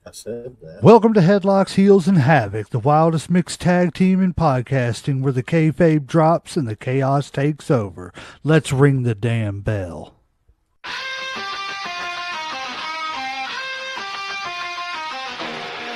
I said that. Welcome to Headlocks, Heels, and Havoc, the wildest mixed tag team in podcasting where the kayfabe drops and the chaos takes over. Let's ring the damn bell.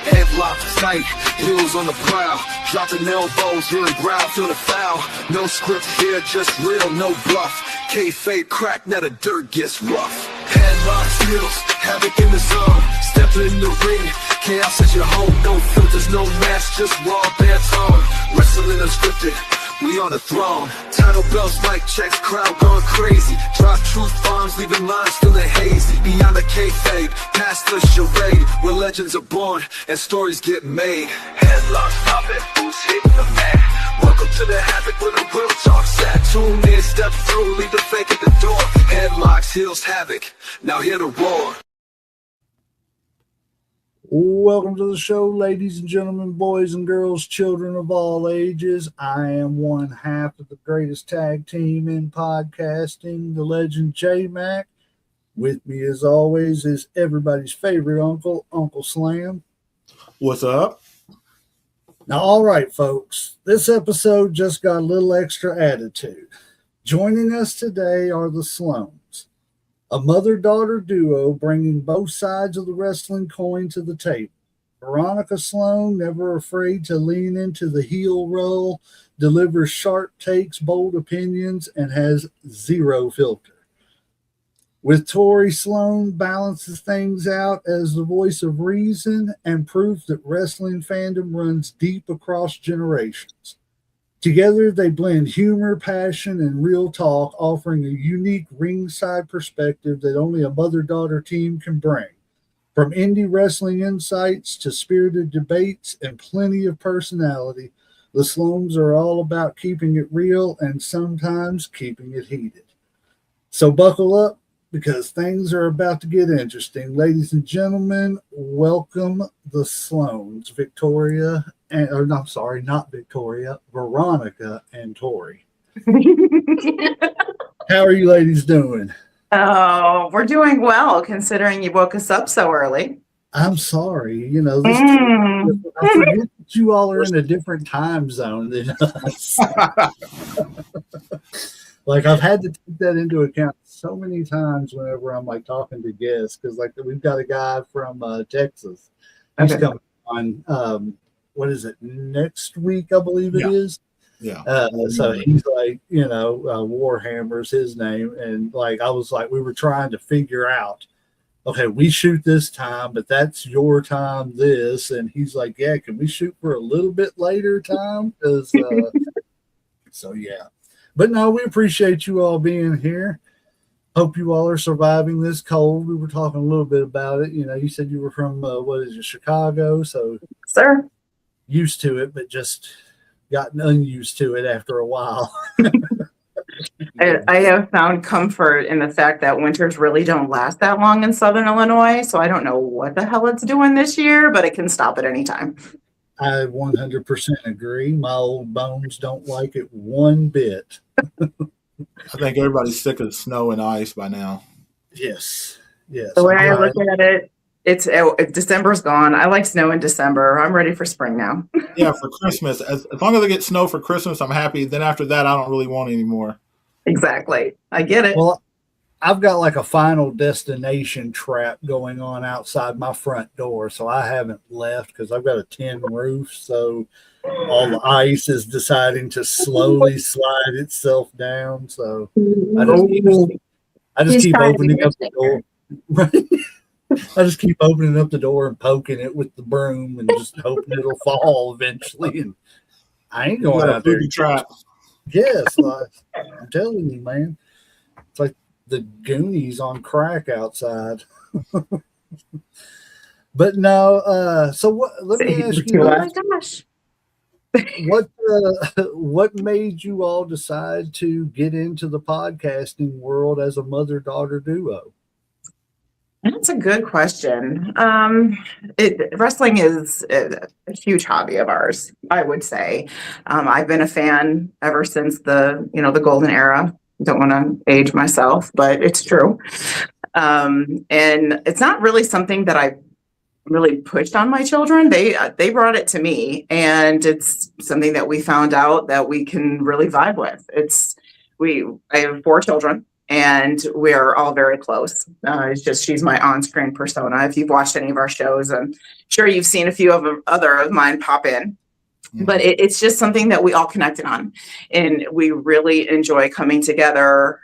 Headlocks tight, heels on the prowl, dropping elbows, hearing growl, feel the foul. No script here, just real, no bluff. Kayfabe crack, now the dirt gets rough. Headlocks, heels, havoc in the zone. Stepping in the ring, chaos at your home. No filters, no mask, just raw bare tone. Wrestling unscripted, we on the throne. Title belts, mic checks, crowd going crazy. Drop truth bombs, leaving lines feeling hazy. Beyond the kayfabe, past the charade, where legends are born and stories get made. Headlocks popping, who's hitting the mat? Welcome to the Havoc where the real talk's at. Tune in, step through, leave the fake at the door. Headlocks, heels, Havoc, now hear the roar. Welcome to the show, ladies and gentlemen, boys and girls, children of all ages. I am one half of the greatest tag team in podcasting, the legend J-Mac. With me, as always, is everybody's favorite uncle, Uncle Slam. What's up? Now, all right, folks, this episode just got a little extra attitude. Joining us today are the Sloans, a mother-daughter duo bringing both sides of the wrestling coin to the table. Veronica Sloan, never afraid to lean into the heel role, delivers sharp takes, bold opinions, and has zero filter. With Tori Sloan, balances things out as the voice of reason and proof that wrestling fandom runs deep across generations. Together, they blend humor, passion, and real talk, offering a unique ringside perspective that only a mother-daughter team can bring. From indie wrestling insights to spirited debates and plenty of personality, the Sloans are all about keeping it real and sometimes keeping it heated. So buckle up, because things are about to get interesting. Ladies and gentlemen, welcome the Sloans, Victoria, not Victoria, Veronica and Tori. How are you ladies doing? Oh, we're doing well, considering you woke us up so early. I'm sorry. I forget that you all are in a different time zone than us. Like, I've had to take that into account so many times whenever I'm talking to guests, because we've got a guy from Texas. He's coming on. What is it? Next week, I believe it is. Yeah. So he's Warhammer's his name, and I was we were trying to figure out. Okay, we shoot this time, but that's your time. This, and he's like, yeah, can we shoot for a little bit later time? Because so yeah. But no, we appreciate you all being here. Hope you all are surviving this cold. We were talking a little bit about it. You said you were from, Chicago? So, sir, used to it, but just gotten unused to it after a while. I have found comfort in the fact that winters really don't last that long in Southern Illinois. So I don't know what the hell it's doing this year, but it can stop at any time. I 100% agree. My old bones don't like it one bit. I think everybody's sick of snow and ice by now. Yes. The way I look at it, December's gone. I like snow in December. I'm ready for spring now. Yeah, for Christmas. As long as I get snow for Christmas, I'm happy. Then after that, I don't really want any more. Exactly. I get it. Well, I've got a final destination trap going on outside my front door, so I haven't left because I've got a tin roof, so all the ice is deciding to slowly slide itself down. So I just keep opening up the door. I just keep opening up the door and poking it with the broom and just hoping it'll fall eventually. And I ain't going out there. Trap. Yes, I'm telling you, man. It's like the Goonies on crack outside. But no, so let me ask you, oh my gosh, what made you all decide to get into the podcasting world as a mother-daughter duo? That's a good question. Wrestling is a huge hobby of ours, I would say. I've been a fan ever since the golden era. Don't want to age myself, but it's true. And it's not really something that I really pushed on my children. They brought it to me, and it's something that we found out that we can really vibe with. I have 4 children, and we're all very close. It's just she's my on-screen persona. If you've watched any of our shows, I'm sure you've seen a few of other of mine pop in. But it's just something that we all connected on, and we really enjoy coming together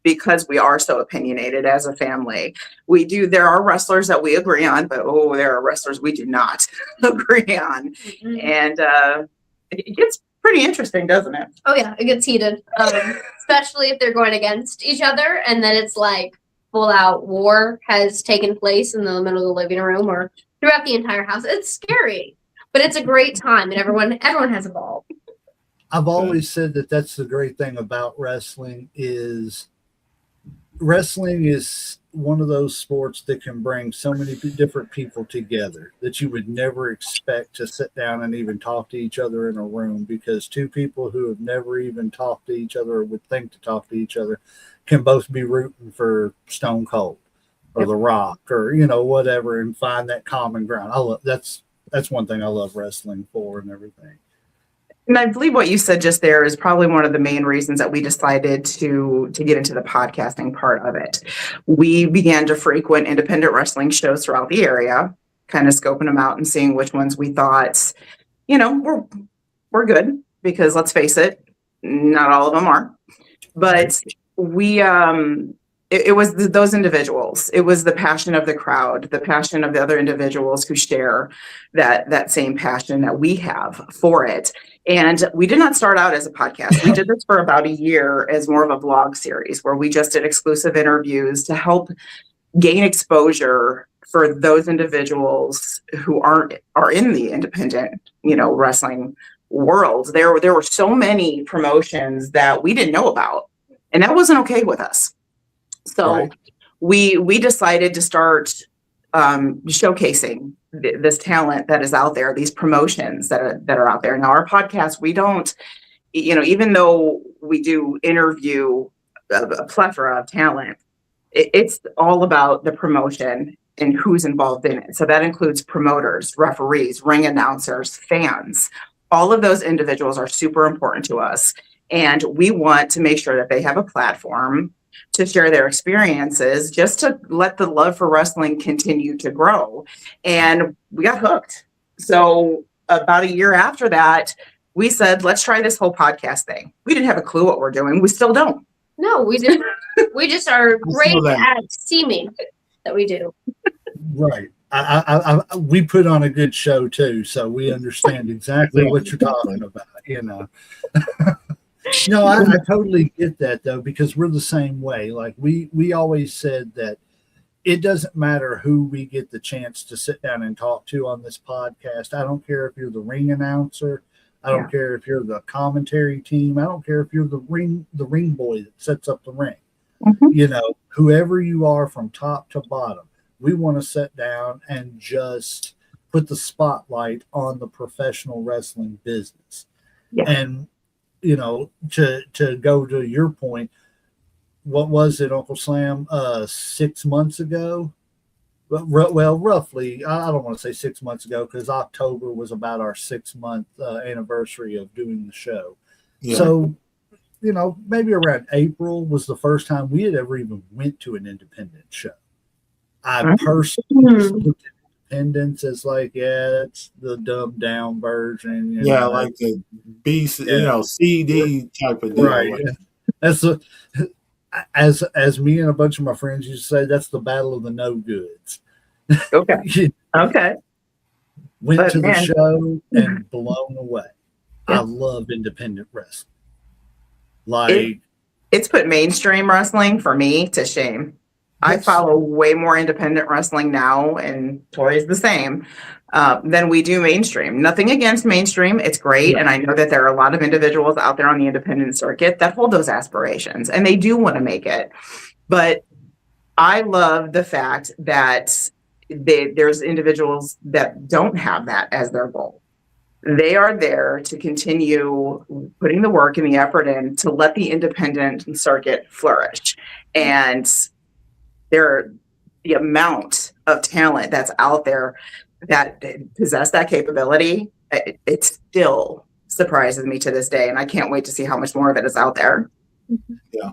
because we are so opinionated as a family. There are wrestlers that we agree on, but there are wrestlers we do not agree on. Mm-hmm. And it gets pretty interesting, doesn't it? Oh yeah, it gets heated, especially if they're going against each other, and then it's like full out war has taken place in the middle of the living room or throughout the entire house. It's scary, but it's a great time, and everyone has a ball. I've always said that that's the great thing about wrestling is one of those sports that can bring so many different people together that you would never expect to sit down and even talk to each other in a room, because 2 people who have never even talked to each other or would think to talk to each other can both be rooting for Stone Cold or The Rock or, whatever, and find that common ground. That's one thing I love wrestling for and everything. And I believe what you said just there is probably one of the main reasons that we decided to get into the podcasting part of it. We began to frequent independent wrestling shows throughout the area, kind of scoping them out and seeing which ones we thought, we're good, because let's face it, not all of them are. But it was those individuals. It was the passion of the crowd, the passion of the other individuals who share that same passion that we have for it. And we did not start out as a podcast. We did this for about a year as more of a vlog series where we just did exclusive interviews to help gain exposure for those individuals who are in the independent, wrestling world. There were so many promotions that we didn't know about, and that wasn't okay with us. So right. we decided to start showcasing this talent that is out there, these promotions that are out there. Now, our podcast, we don't, even though we do interview a plethora of talent, it's all about the promotion and who's involved in it. So that includes promoters, referees, ring announcers, fans. All of those individuals are super important to us. And we want to make sure that they have a platform to share their experiences, just to let the love for wrestling continue to grow. And we got hooked. So about a year after that, we said, let's try this whole podcast thing. We didn't have a clue what we're doing. We still don't. No, we didn't. We just are great at seeming that we do. Right. We put on a good show too, so we understand exactly what you're talking about, No, I totally get that though, because we're the same way. Like we always said that it doesn't matter who we get the chance to sit down and talk to on this podcast. I don't care if you're the ring announcer. I don't care if you're the commentary team. I don't care if you're the ring boy that sets up the ring. Mm-hmm. Whoever you are from top to bottom, we want to sit down and just put the spotlight on the professional wrestling business. Yeah. And to go to your point, what was it, Uncle Slam, 6 months ago? Well, roughly, I don't want to say 6 months ago, because October was about our 6-month anniversary of doing the show. Yeah. So, maybe around April was the first time we had ever even went to an independent show. I personally looked at independence as like, that's the dumbed down version. Like the B, CD type of deal. Right. That's as me and a bunch of my friends used to say, that's the battle of the no goods. Okay. Okay. Went to the show and blown away. Yeah. I love independent wrestling. It's put mainstream wrestling for me to shame. I follow way more independent wrestling now, and Tori's the same, than we do mainstream. Nothing against mainstream. It's great. Yeah. And I know that there are a lot of individuals out there on the independent circuit that hold those aspirations, and they do want to make it. But I love the fact that there's individuals that don't have that as their goal. They are there to continue putting the work and the effort in to let the independent circuit flourish. And the amount of talent that's out there that possess that capability, it still surprises me to this day. And I can't wait to see how much more of it is out there. Yeah.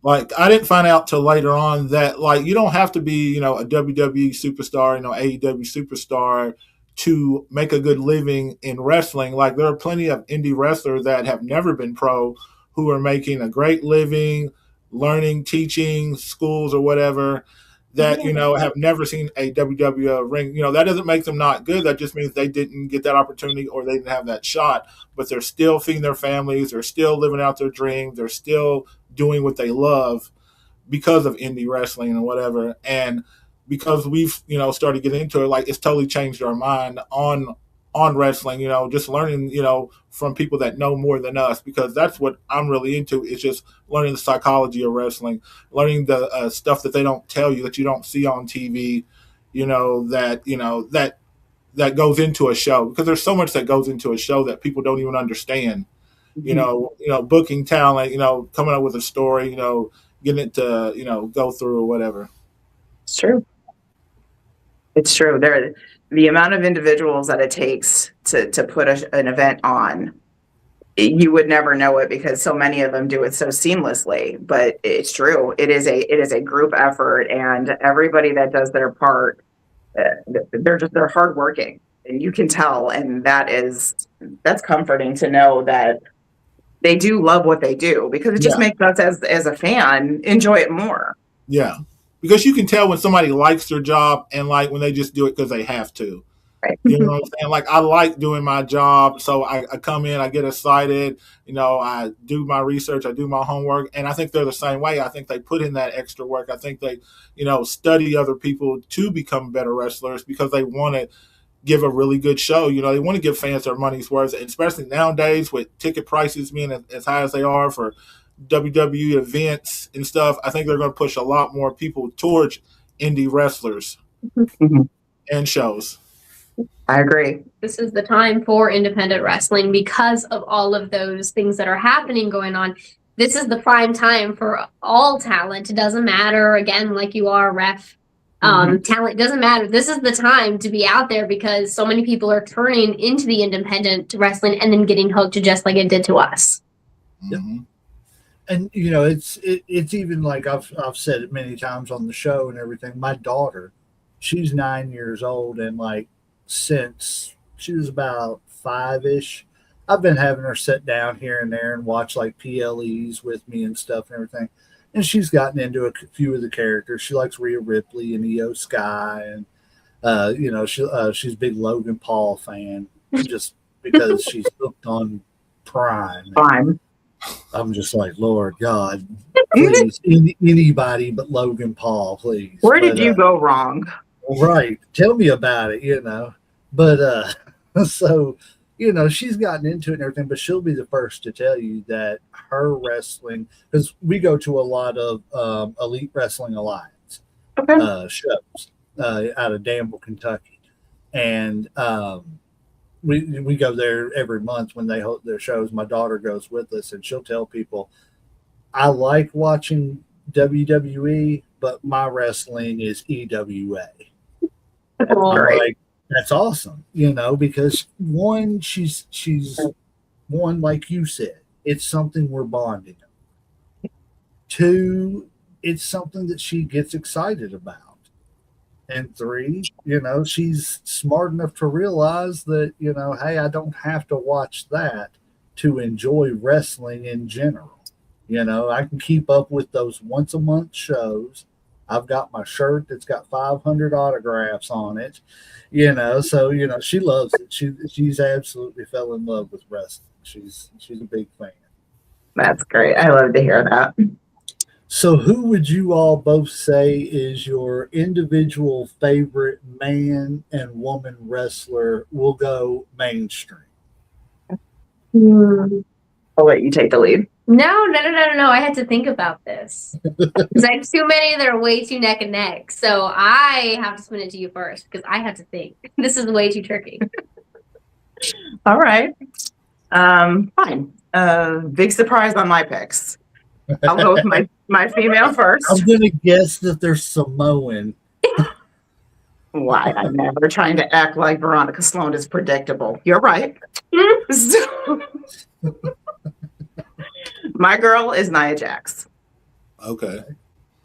Like, I didn't find out till later on that, like, you don't have to be, a WWE superstar, AEW superstar to make a good living in wrestling. Like, there are plenty of indie wrestlers that have never been pro who are making a great living, learning, teaching, schools or whatever, that, have never seen a WWE ring. That doesn't make them not good. That just means they didn't get that opportunity or they didn't have that shot. But they're still feeding their families. They're still living out their dreams. They're still doing what they love because of indie wrestling and whatever. And because we've, started getting into it, like, it's totally changed our mind on wrestling, just learning, from people that know more than us, because that's what I'm really into. It's just learning the psychology of wrestling, learning the stuff that they don't tell you, that you don't see on TV, that goes into a show, because there's so much that goes into a show that people don't even understand. Booking talent, coming up with a story, getting it to, go through or whatever. It's true. It's true. The amount of individuals that it takes to put an event on, you would never know it because so many of them do it so seamlessly. But it's true. It is a group effort, and everybody that does their part, they're hardworking, and you can tell. And that's comforting to know that they do love what they do, because it just makes us as a fan enjoy it more. Yeah. Because you can tell when somebody likes their job and, like, when they just do it because they have to. Right. You know what I'm saying? Like, I like doing my job, so I come in, I get excited, I do my research, I do my homework, and I think they're the same way. I think they put in that extra work. I think they, study other people to become better wrestlers because they want to give a really good show. They want to give fans their money's worth, and especially nowadays with ticket prices being as high as they are for WWE events and stuff. I think they're going to push a lot more people towards indie wrestlers and shows. I agree. This is the time for independent wrestling because of all of those things that are happening going on. This is the prime time for all talent. It doesn't matter, again, like you are, ref. Talent doesn't matter. This is the time to be out there because so many people are turning into the independent wrestling and then getting hooked, just like it did to us. Mm-hmm. And it's even like I've said it many times on the show and everything. My daughter, she's 9 years old, and like since she was about 5-ish, I've been having her sit down here and there and watch like PLEs with me and stuff and everything. And she's gotten into a few of the characters. She likes Rhea Ripley and Io Sky, and she's a big Logan Paul fan just because she's hooked on Prime. I'm just like, Lord God, please, anybody but Logan Paul, please. Where did you go wrong? Right. Tell me about it, But so, she's gotten into it and everything, but she'll be the first to tell you that her wrestling, because we go to a lot of Elite Wrestling Alliance shows out of Danville, Kentucky. And we go there every month when they hold their shows. My daughter goes with us, and she'll tell people, I like watching WWE, but my wrestling is EWA. Like, that's awesome, because one, she's one, like you said, it's something we're bonding on. Two, it's something that she gets excited about. And three, she's smart enough to realize that, hey, I don't have to watch that to enjoy wrestling in general. I can keep up with those once a month shows. I've got my shirt that's got 500 autographs on it, so, she loves it. She's absolutely fell in love with wrestling. She's a big fan. That's great. I love to hear that. So who would you all both say is your individual favorite man and woman wrestler? We'll go mainstream. I'll let you take the lead. No. I had to think about this. Because I have too many that are way too neck and neck. So I have to spin it to you first because I have to think. This is way too tricky. All right. Fine. Big surprise on my picks. I'll go with my female first. I'm going to guess that they're Samoan. Why? I'm never trying to act like Veronica Sloan is predictable. You're right. So, my girl is Nia Jax. Okay.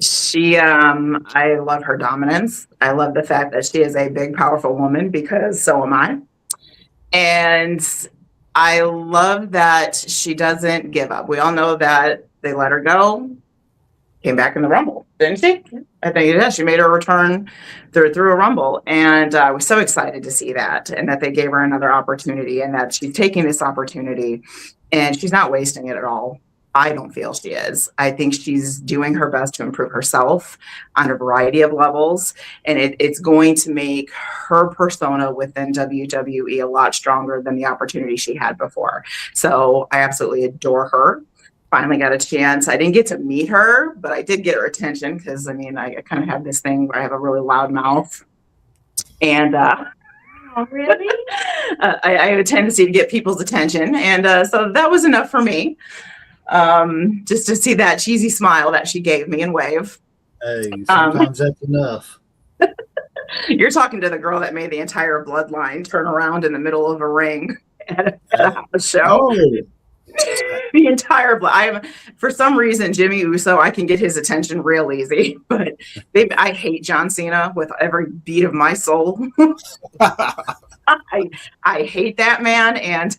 I love her dominance. I love the fact that she is a big, powerful woman because so am I. And I love that she doesn't give up. We all know that they let her go, came back in the Rumble, didn't she? I think yeah, she made her return through a Rumble. And I was so excited to see that and that they gave her another opportunity and that she's taking this opportunity and she's not wasting it at all. I don't feel she is. I think she's doing her best to improve herself on a variety of levels. And it's going to make her persona within WWE a lot stronger than the opportunity she had before. So I absolutely adore her. Finally got a chance. I didn't get to meet her, but I did get her attention because, I mean, I kind of have this thing where I have a really loud mouth. And Oh, really? I have a tendency to get people's attention. And so that was enough for me. Just to see that cheesy smile that she gave me and wave. Hey, sometimes that's enough. You're talking to the girl that made the entire bloodline turn around in the middle of a ring at a house show. Oh, The entire for some reason, Jimmy Uso, I can get his attention real easy, but I hate John Cena with every beat of my soul. I hate that man, and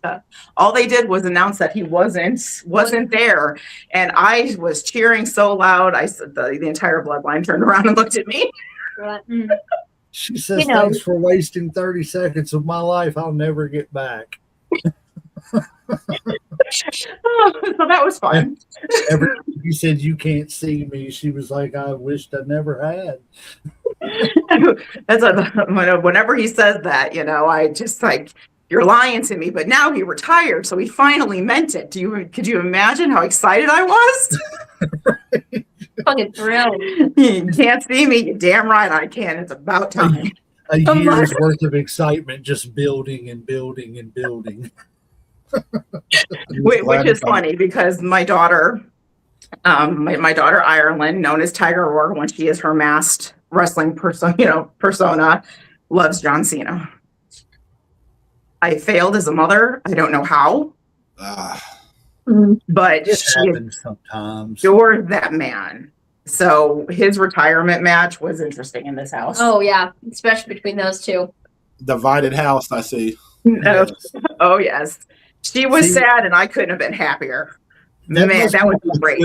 all they did was announce that he wasn't there, and I was cheering so loud. The entire bloodline turned around and looked at me. She says, "Thanks for wasting 30 seconds of my life. I'll never get back." So that was fun. He said, "You can't see me." She was like, "I wished I never had." That's whenever he says that, I just like, you're lying to me. But now he retired, so he finally meant it. Could you imagine how excited I was? Right. Fucking thrilled. You can't see me. You're damn right I can. It's about time. A year's worth of excitement just building and building and building. Which is funny because my daughter, my daughter Ireland, known as Tiger Roar, when she is her masked wrestling persona, loves John Cena. I failed as a mother. I don't know how, but It happens sometimes. You're that man. So his retirement match was interesting in this house. Oh yeah, especially between those two. divided house, I see. Yes. Oh yes. She was sad, and I couldn't have been happier. Man, that would be great.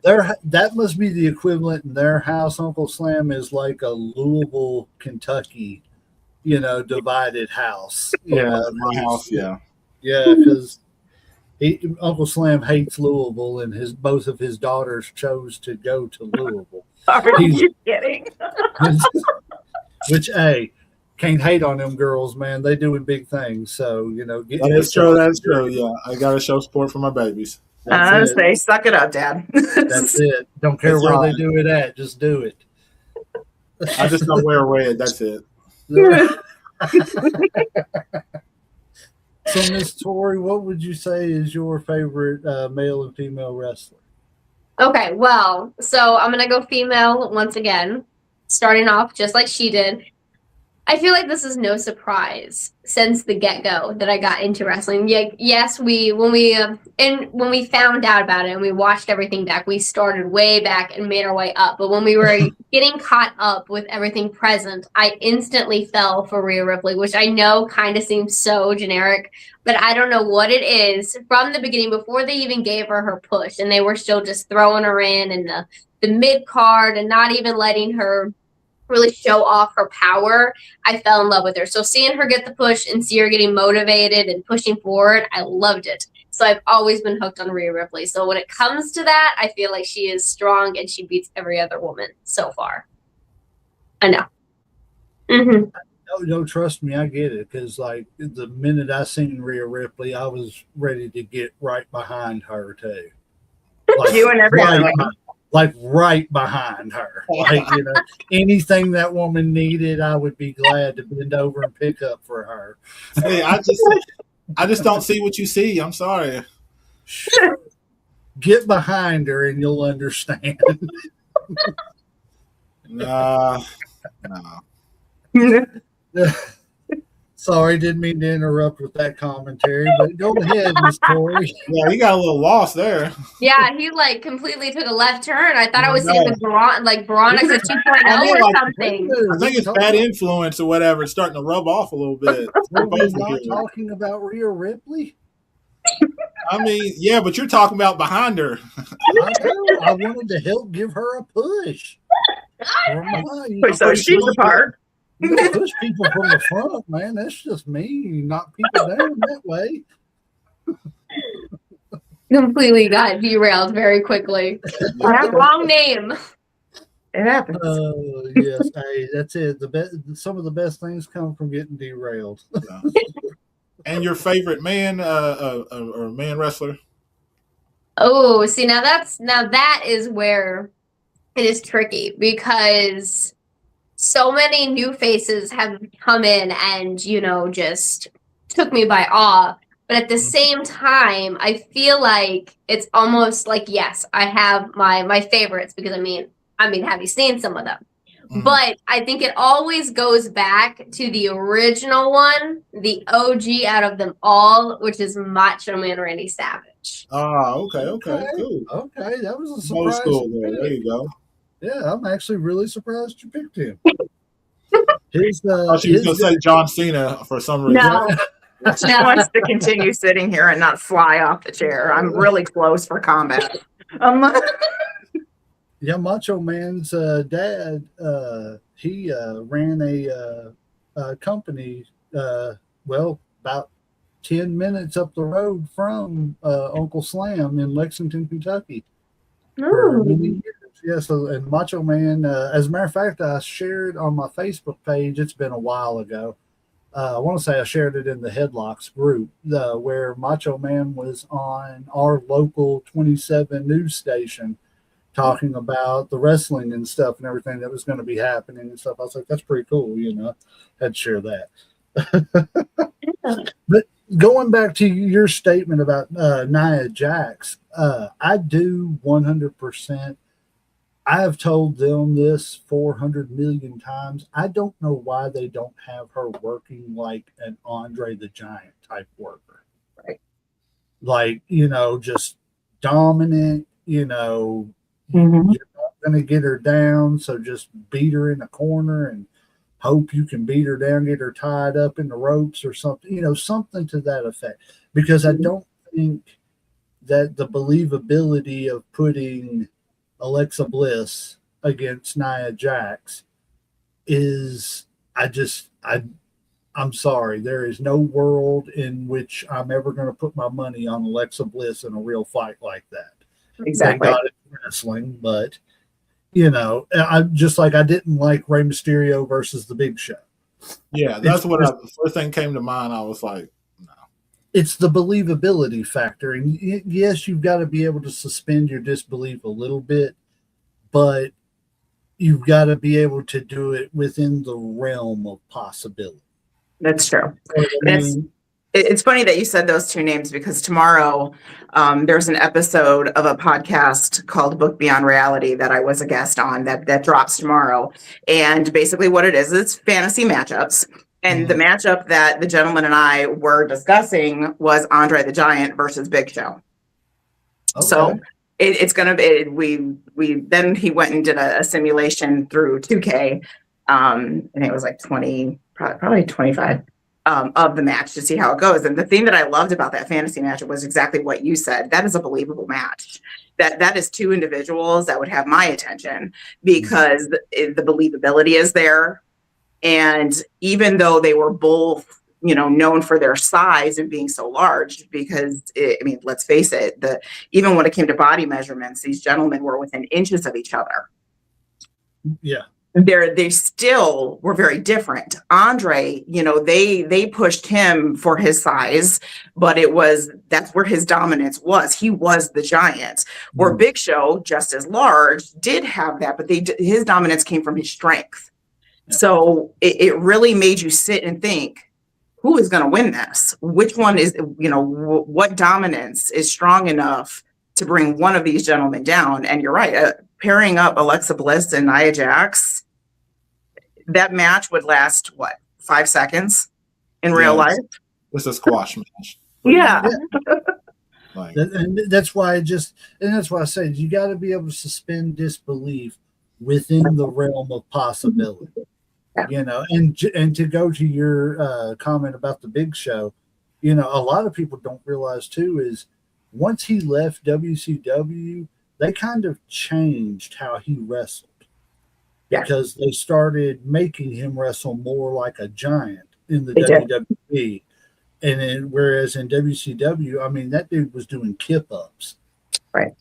That must be the equivalent in their house. Uncle Slam is like a Louisville, Kentucky, divided house. My house, yeah. Yeah, because Uncle Slam hates Louisville, and both of his daughters chose to go to Louisville. Are you kidding? Which, hey, can't hate on them girls, man. They doing big things. So, That is true. That's true. Yeah. I got to show support for my babies. Say, suck it up, Dad. That's it. Don't care where they do it at. Just do it. I just don't wear red. That's it. So, Miss Tori, what would you say is your favorite male and female wrestler? Okay, well, so I'm gonna go female once again, starting off just like she did. I feel like this is no surprise since the get-go that I got into wrestling. Yeah, yes, when we found out about it and we watched everything back, we started way back and made our way up. But when we were getting caught up with everything present, I instantly fell for Rhea Ripley, which I know kind of seems so generic, but I don't know what it is from the beginning before they even gave her push, and they were still just throwing her in the mid card and not even letting her really show off her power. I fell in love with her. So seeing her get the push and see her getting motivated and pushing forward, I loved it. So I've always been hooked on Rhea Ripley. So when it comes to that, I feel like she is strong and she beats every other woman so far. I know. Mm-hmm. No, trust me, I get it. Because like the minute I seen Rhea Ripley, I was ready to get right behind her too. Like, you and everyone. Right behind her. Like, anything that woman needed, I would be glad to bend over and pick up for her. Hey, I just don't see what you see. I'm sorry. Get behind her and you'll understand. No. Sorry, didn't mean to interrupt with that commentary, but go ahead, Miss Tori. Yeah, you got a little lost there. Yeah, he like completely took a left turn. I thought I was No. seeing the Veronica 2.0 I mean, or like, something. I think it's bad influence or whatever. It's starting to rub off a little bit. Were we not talking about Rhea Ripley? I mean, yeah, but you're talking about behind her. I wanted to help give her a push. Push those sheets apart. You don't push people from the front, man. That's just mean. You knock people down that way. Completely got derailed very quickly. Wrong name. It happens. Yes, hey, that's it. Some of the best things come from getting derailed. And your favorite man or man wrestler? Oh, see now that is where it is tricky because so many new faces have come in and, just took me by awe. But at the same time, I feel like it's almost like, yes, I have my favorites because I mean, have you seen some of them? Mm-hmm. But I think it always goes back to the original one, the OG out of them all, which is Macho Man Randy Savage. Okay, cool. Okay, that was a surprise. There you go. Yeah, I'm actually really surprised you picked him. She was going to say John Cena for some reason. No. She wants to continue sitting here and not fly off the chair. I'm really close for combat. Yeah, Macho Man's dad, he ran a company, about 10 minutes up the road from Uncle Slam in Lexington, Kentucky. For many years. Yeah, so, and Macho Man, as a matter of fact, I shared on my Facebook page, it's been a while ago. I want to say I shared it in the Headlocks group, where Macho Man was on our local 27 news station talking about the wrestling and stuff and everything that was going to be happening and stuff. I was like, that's pretty cool, had to share that. But going back to your statement about Nia Jax, I do 100%. I have told them this 400 million times. I don't know why they don't have her working like an Andre the Giant type worker. Right. Like, just dominant, You're not going to get her down, so just beat her in the corner and hope you can beat her down, get her tied up in the ropes or something, something to that effect. Because I don't think that the believability of putting Alexa Bliss against Nia Jax is, I'm sorry, there is no world in which I'm ever going to put my money on Alexa Bliss in a real fight like that. Exactly. Thank God it's wrestling, but I just like I didn't like Rey Mysterio versus the Big Show. Yeah, that's the first thing came to mind. I was like, no. It's the believability factor, and yes, you've got to be able to suspend your disbelief a little bit, but you've got to be able to do it within the realm of possibility. That's true. It's funny that you said those two names because tomorrow there's an episode of a podcast called Book Beyond Reality that I was a guest on that drops tomorrow. And basically what it is, it's fantasy matchups. And the matchup that the gentleman and I were discussing was Andre the Giant versus Big Show. Okay. So it's going to be, then he went and did a simulation through 2K. And it was like 20, probably 25. Of the match to see how it goes. And the thing that I loved about that fantasy match was exactly what you said. That is a believable match. That is two individuals that would have my attention because the believability is there. And even though they were both, known for their size and being so large, because let's face it, even when it came to body measurements, these gentlemen were within inches of each other. Yeah. They still were very different. Andre, they pushed him for his size, but that's where his dominance was. He was the giant. Where Big Show, just as large, did have that, but his dominance came from his strength. Yeah. So it really made you sit and think, who is going to win this? Which one is, what dominance is strong enough to bring one of these gentlemen down? And you're right, pairing up Alexa Bliss and Nia Jax, that match would last, what, 5 seconds in real life? It's a squash match. Yeah. Like, And that's why I said you got to be able to suspend disbelief within the realm of possibility. Yeah. And to go to your comment about the Big Show, a lot of people don't realize too is once he left WCW, they kind of changed how he wrestled because they started making him wrestle more like a giant in the WWE. And then, whereas in WCW, I mean, that dude was doing kip ups. Right.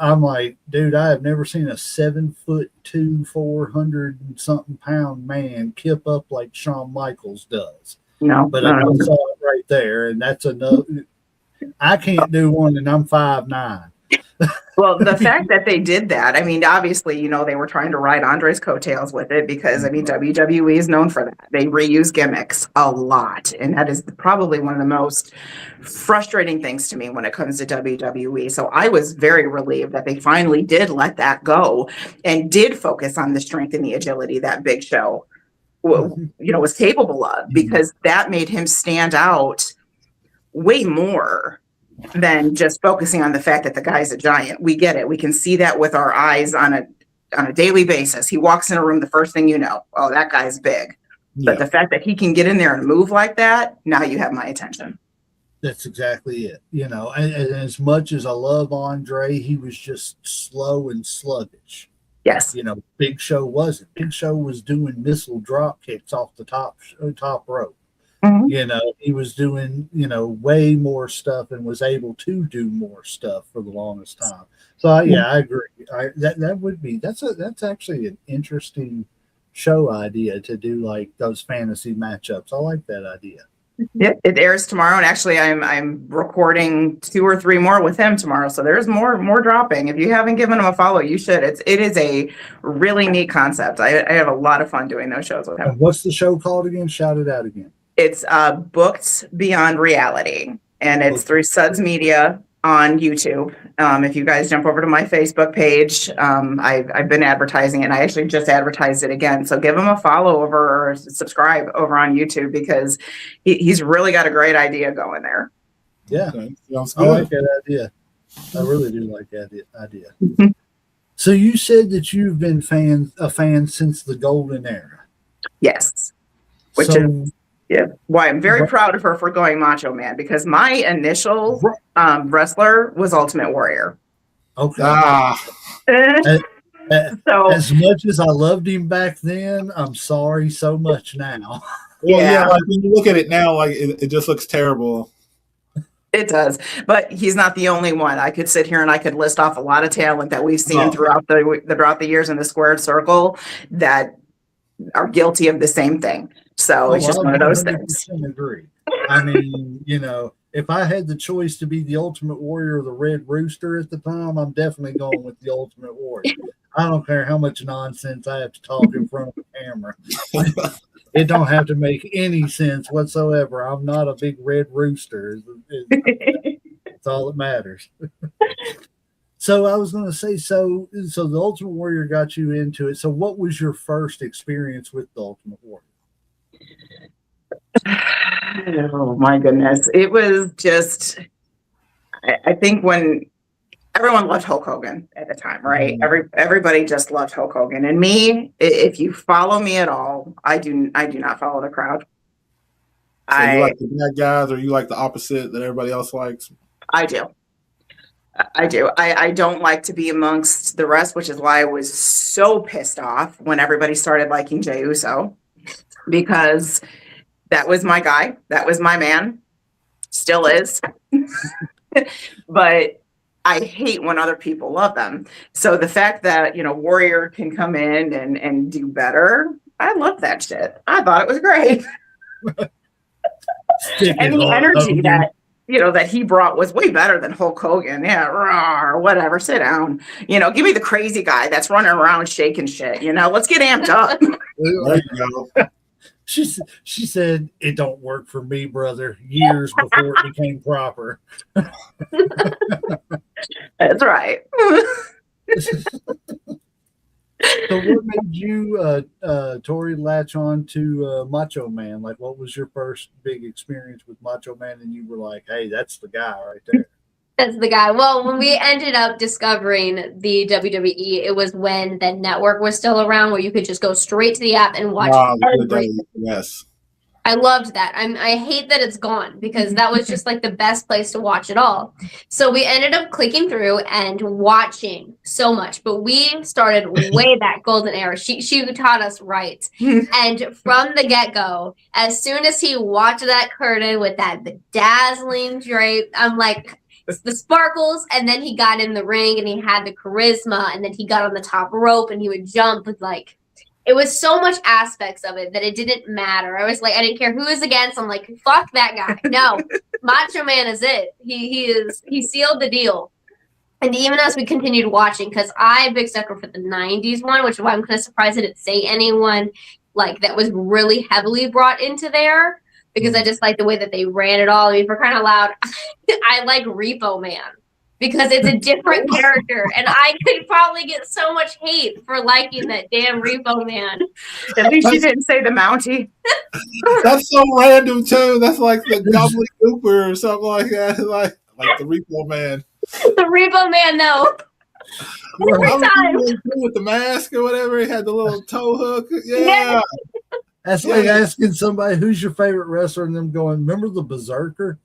I'm like, dude, I have never seen a 7'2", 400 and something pound man kip up like Shawn Michaels does. No. But I saw it right there, and that's enough. I can't do one, and I'm 5'9". Well, the fact that they did that, I mean, obviously, they were trying to ride Andre's coattails with it because, I mean, WWE is known for that. They reuse gimmicks a lot. And that is probably one of the most frustrating things to me when it comes to WWE. So I was very relieved that they finally did let that go and did focus on the strength and the agility that Big Show, was capable of, because that made him stand out way more than just focusing on the fact that the guy's a giant. We get it. We can see that with our eyes on a daily basis. He walks in a room, the first thing you know, oh, that guy's big. Yeah. But the fact that he can get in there and move like that, now you have my attention. That's exactly it. And as much as I love Andre, he was just slow and sluggish. Yes. Big Show wasn't. Big Show was doing missile drop kicks off the top rope. Mm-hmm. He was doing, way more stuff and was able to do more stuff for the longest time. So I agree. That's actually an interesting show idea to do, like those fantasy matchups. I like that idea. Yeah, it airs tomorrow, and actually I'm recording 2 or 3 more with him tomorrow. So there's more dropping. If you haven't given him a follow, you should. It is a really neat concept. I have a lot of fun doing those shows with him. And what's the show called again? Shout it out again. It's Booked Beyond Reality, and it's through Suds Media on YouTube. If you guys jump over to my Facebook page, I've been advertising it, and I actually just advertised it again. So give him a follow over or subscribe over on YouTube, because he's really got a great idea going there. Yeah, I like that idea. I really do like that idea. So you said that you've been a fan since the golden era. Yes, which is. Yeah, why I'm very proud of her for going Macho Man, because my initial wrestler was Ultimate Warrior. Okay. So as much as I loved him back then, I'm sorry so much now. Well, yeah, like when you look at it now, like it just looks terrible. It does, but he's not the only one. I could sit here and I could list off a lot of talent that we've seen throughout the years in the squared circle that are guilty of the same thing. So it's just one of those things. Agree. I mean, if I had the choice to be the Ultimate Warrior or the Red Rooster at the time, I'm definitely going with the Ultimate Warrior. I don't care how much nonsense I have to talk in front of the camera. It don't have to make any sense whatsoever. I'm not a big Red Rooster. It's all that matters. So I was going to say, so the Ultimate Warrior got you into it. So what was your first experience with the Ultimate Warrior? Oh my goodness. It was just, I think when everyone loved Hulk Hogan at the time, right? Everybody just loved Hulk Hogan. And me, if you follow me at all, I do not follow the crowd. So you like the bad guys, or you like the opposite that everybody else likes? I do. I don't like to be amongst the rest, which is why I was so pissed off when everybody started liking Jey Uso, because that was my guy. That was my man. Still is. But I hate when other people love them. So the fact that, Warrior can come in and do better, I love that shit. I thought it was great. And the energy that he brought was way better than Hulk Hogan. Yeah, or whatever. Sit down. Give me the crazy guy that's running around shaking shit. Let's get amped up. There you go. She said, it don't work for me, brother, years before it became proper. That's right. So what made you, Tori, latch on to Macho Man? Like, what was your first big experience with Macho Man, and you were like, "Hey, that's the guy right there." That's the guy. Well, when we ended up discovering the WWE, it was when the network was still around, where you could just go straight to the app and watch the good every. days. Yes. I loved that. I hate that it's gone because that was just like the best place to watch it all. So we ended up clicking through and watching so much, but we started way back golden era. She taught us right. And from the get-go, as soon as he walked that curtain with that bedazzling drape, I'm like the sparkles, and then he got in the ring and he had the charisma, and then he got on the top rope and he would jump with like it was so much aspects of it that it didn't matter. I was like, I didn't care who was against. I'm like, fuck that guy. No, Macho Man is it. He sealed the deal. And even as we continued watching, because I'm a big sucker for the 90s one, which is why I'm kind of surprised I didn't say anyone like that was really heavily brought into there, because I just like the way that they ran it all. I mean, for crying out loud, I like Repo Man because it's a different character, and I could probably get so much hate for liking that damn Repo Man. At least you didn't say the Mountie. That's so random too. That's like the Gobbly Cooper or something like that. Like the Repo Man. The Repo Man, though. Every time. With the mask or whatever, he had the little toe hook. Yeah. That's like asking somebody who's your favorite wrestler, and them going, "Remember the Berserker?"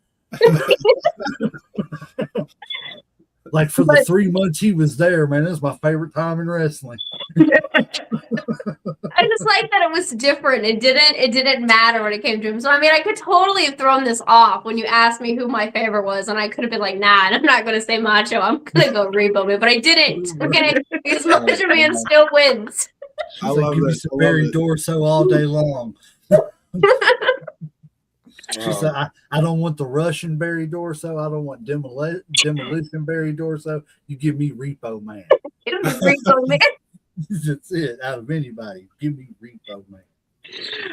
Like for the 3 months he was there, man, that's my favorite time in wrestling. I just like that it was different. It didn't matter when it came to him. So I mean, I could totally have thrown this off when you asked me who my favorite was, and I could have been like, nah, and I'm not gonna say Macho. I'm gonna go Repo Man, but I didn't. Okay, because Macho Man still wins. I like, give me some Barry Dorso all day long. She said, I don't want the Russian Barry Dorso. I don't want demolition Barry Dorso. You give me Repo Man. Repo Man. That's it. Out of anybody, give me Repo Man.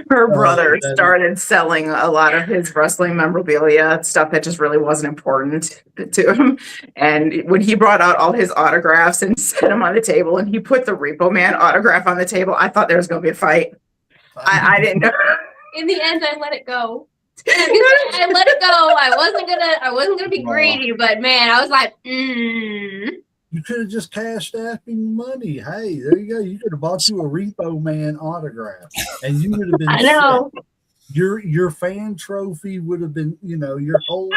Her brother started selling a lot of his wrestling memorabilia, stuff that just really wasn't important to him. And when he brought out all his autographs and set them on the table, and he put the Repo Man autograph on the table, I thought there was going to be a fight. I didn't know. In the end, I let it go. I let it go. I wasn't gonna be greedy, but man, I was like, You could have just cashed out in money. Hey, there you go. You could have bought you a Repo Man autograph, and you would have been. I know. Your fan trophy would have been, your whole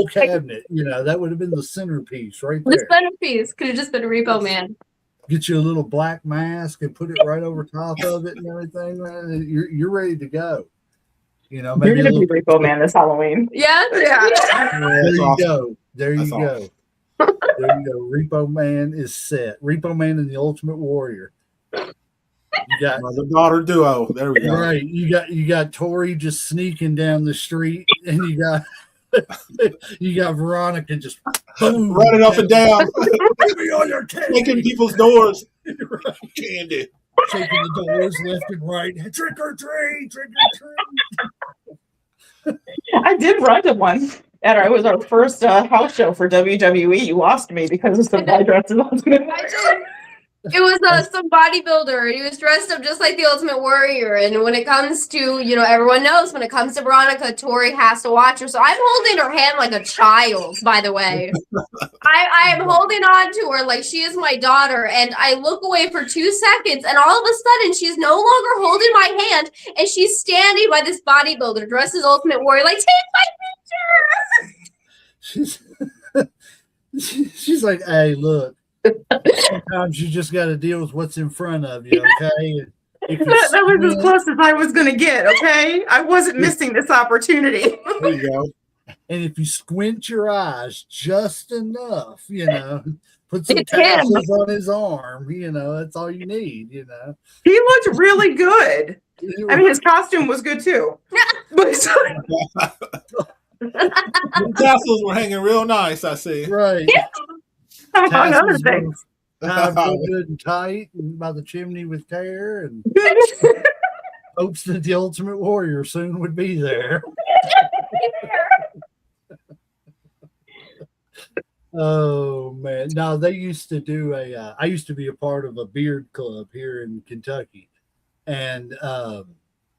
cabinet. That would have been the centerpiece right there. The centerpiece could have just been a Repo Man. Get you a little black mask and put it right over top of it and everything. Man. You're ready to go. Maybe you're gonna be Repo Man this Halloween. Yeah. There you go. There you go. Repo Man is set. Repo Man and the Ultimate Warrior. You got the daughter duo. There we go. Right. You got Tori just sneaking down the street, and you got Veronica just boom, running up and down, give me all your candy, making people's doors right. Candy, shaking the doors left and right. Trick or treat, trick or treat. I did run to one. It was our first house show for WWE. You lost me because of some guy dressed as Ultimate Warrior. It was some bodybuilder. He was dressed up just like the Ultimate Warrior. And when it comes to, everyone knows when it comes to Veronica, Tori has to watch her. So I'm holding her hand like a child, by the way. I am holding on to her like she is my daughter. And I look away for 2 seconds, and all of a sudden she's no longer holding my hand, and she's standing by this bodybuilder dressed as Ultimate Warrior, like, take my picture. She's like, hey, look. Sometimes you just got to deal with what's in front of you, okay? That was as close as I was going to get, okay? I wasn't missing this opportunity. There you go. And if you squint your eyes just enough, put some tassels on his arm, that's all you need, He looked really good. I mean, his costume was good too. But the tassels were hanging real nice, I see. Right. Among other things. Tied real good and tight, and by the chimney with care, and hopes that the Ultimate Warrior soon would be there. Oh man, no, they used to do a. I used to be a part of a beard club here in Kentucky, and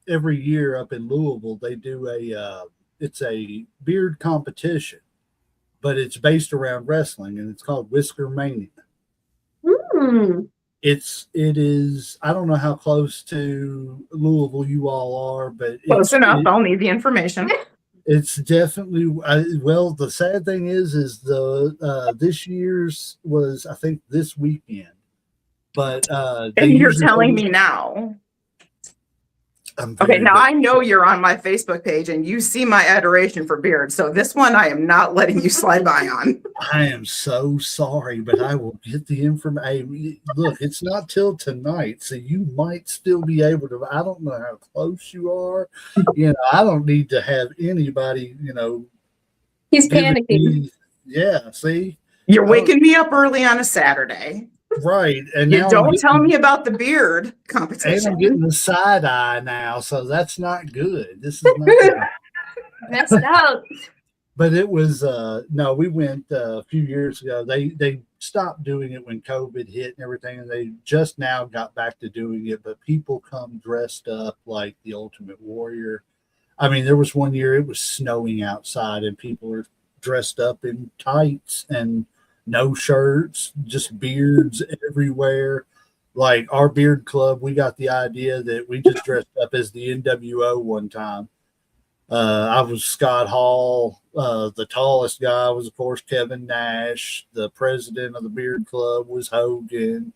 every year up in Louisville they do a. It's a beard competition, but it's based around wrestling, and it's called Whisker Mania. Hmm. It is. I don't know how close to Louisville you all are, but Close enough. I'll need the information. it's definitely well. The sad thing is the this year's was I think this weekend, but And you're telling me now. Okay, now I know you're on my Facebook page and you see my adoration for beard. So this one I am not letting you slide by on. I am so sorry, but I will get the information. Look, it's not till tonight, so you might still be able to. I don't know how close you are. You know, I don't need to have anybody. You know, He's panicking. Yeah, see, you're waking me up early on a Saturday. Right, and you don't tell me about the beard competition. And I'm getting the side eye now, so that's not good. This is not good. Messed up. But it was no, we went a few years ago. They stopped doing it when COVID hit and everything, and they just now got back to doing it. But people come dressed up like the Ultimate Warrior. I mean, there was one year it was snowing outside, and people were dressed up in tights and no shirts, just beards everywhere. Like our beard club, we got the idea that we just dressed up as the NWO one time. I was Scott Hall. The tallest guy was, of course, Kevin Nash. The president of the beard club was Hogan,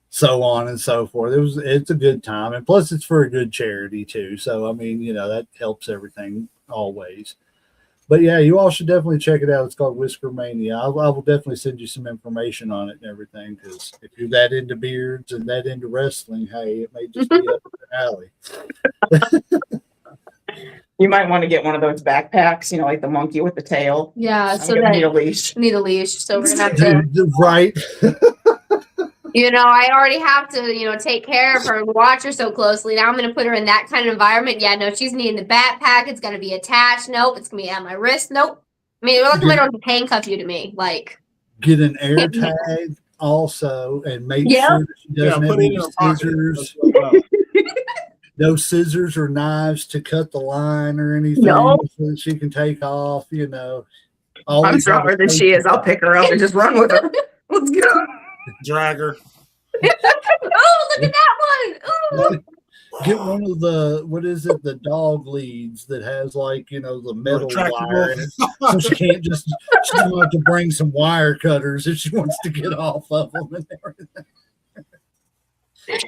so on and so forth. It's a good time. And plus it's for a good charity too. So, I mean, you know, that helps everything always. But yeah, you all should definitely check it out. It's called Whisker Mania. I will definitely send you some information on it and everything, because if you're that into beards and that into wrestling, hey, it may just be up your alley. You might want to get one of those backpacks, you know, like the monkey with the tail. Yeah, so that need a leash. Need a leash, so we're gonna have to. Right. You know, I already have to, you know, take care of her and watch her so closely. Now I'm going to put her in that kind of environment. Yeah, no, she's needing the backpack. It's going to be attached. Nope. It's going to be at my wrist. Nope. I mean, look, I don't handcuff you to me. Like, get an air tag also, and make sure that she doesn't have any scissors. No scissors or knives to cut the line or anything, so that she can take off, you know. I'm stronger than she is. I'll pick her up and just run with her. Let's go. Drag her. Oh, look at that one. Ooh. Get one of the, what is it, the dog leads that has, like, you know, the metal wire in it. So she can't just, she's going to have to bring some wire cutters if she wants to get off of them and everything.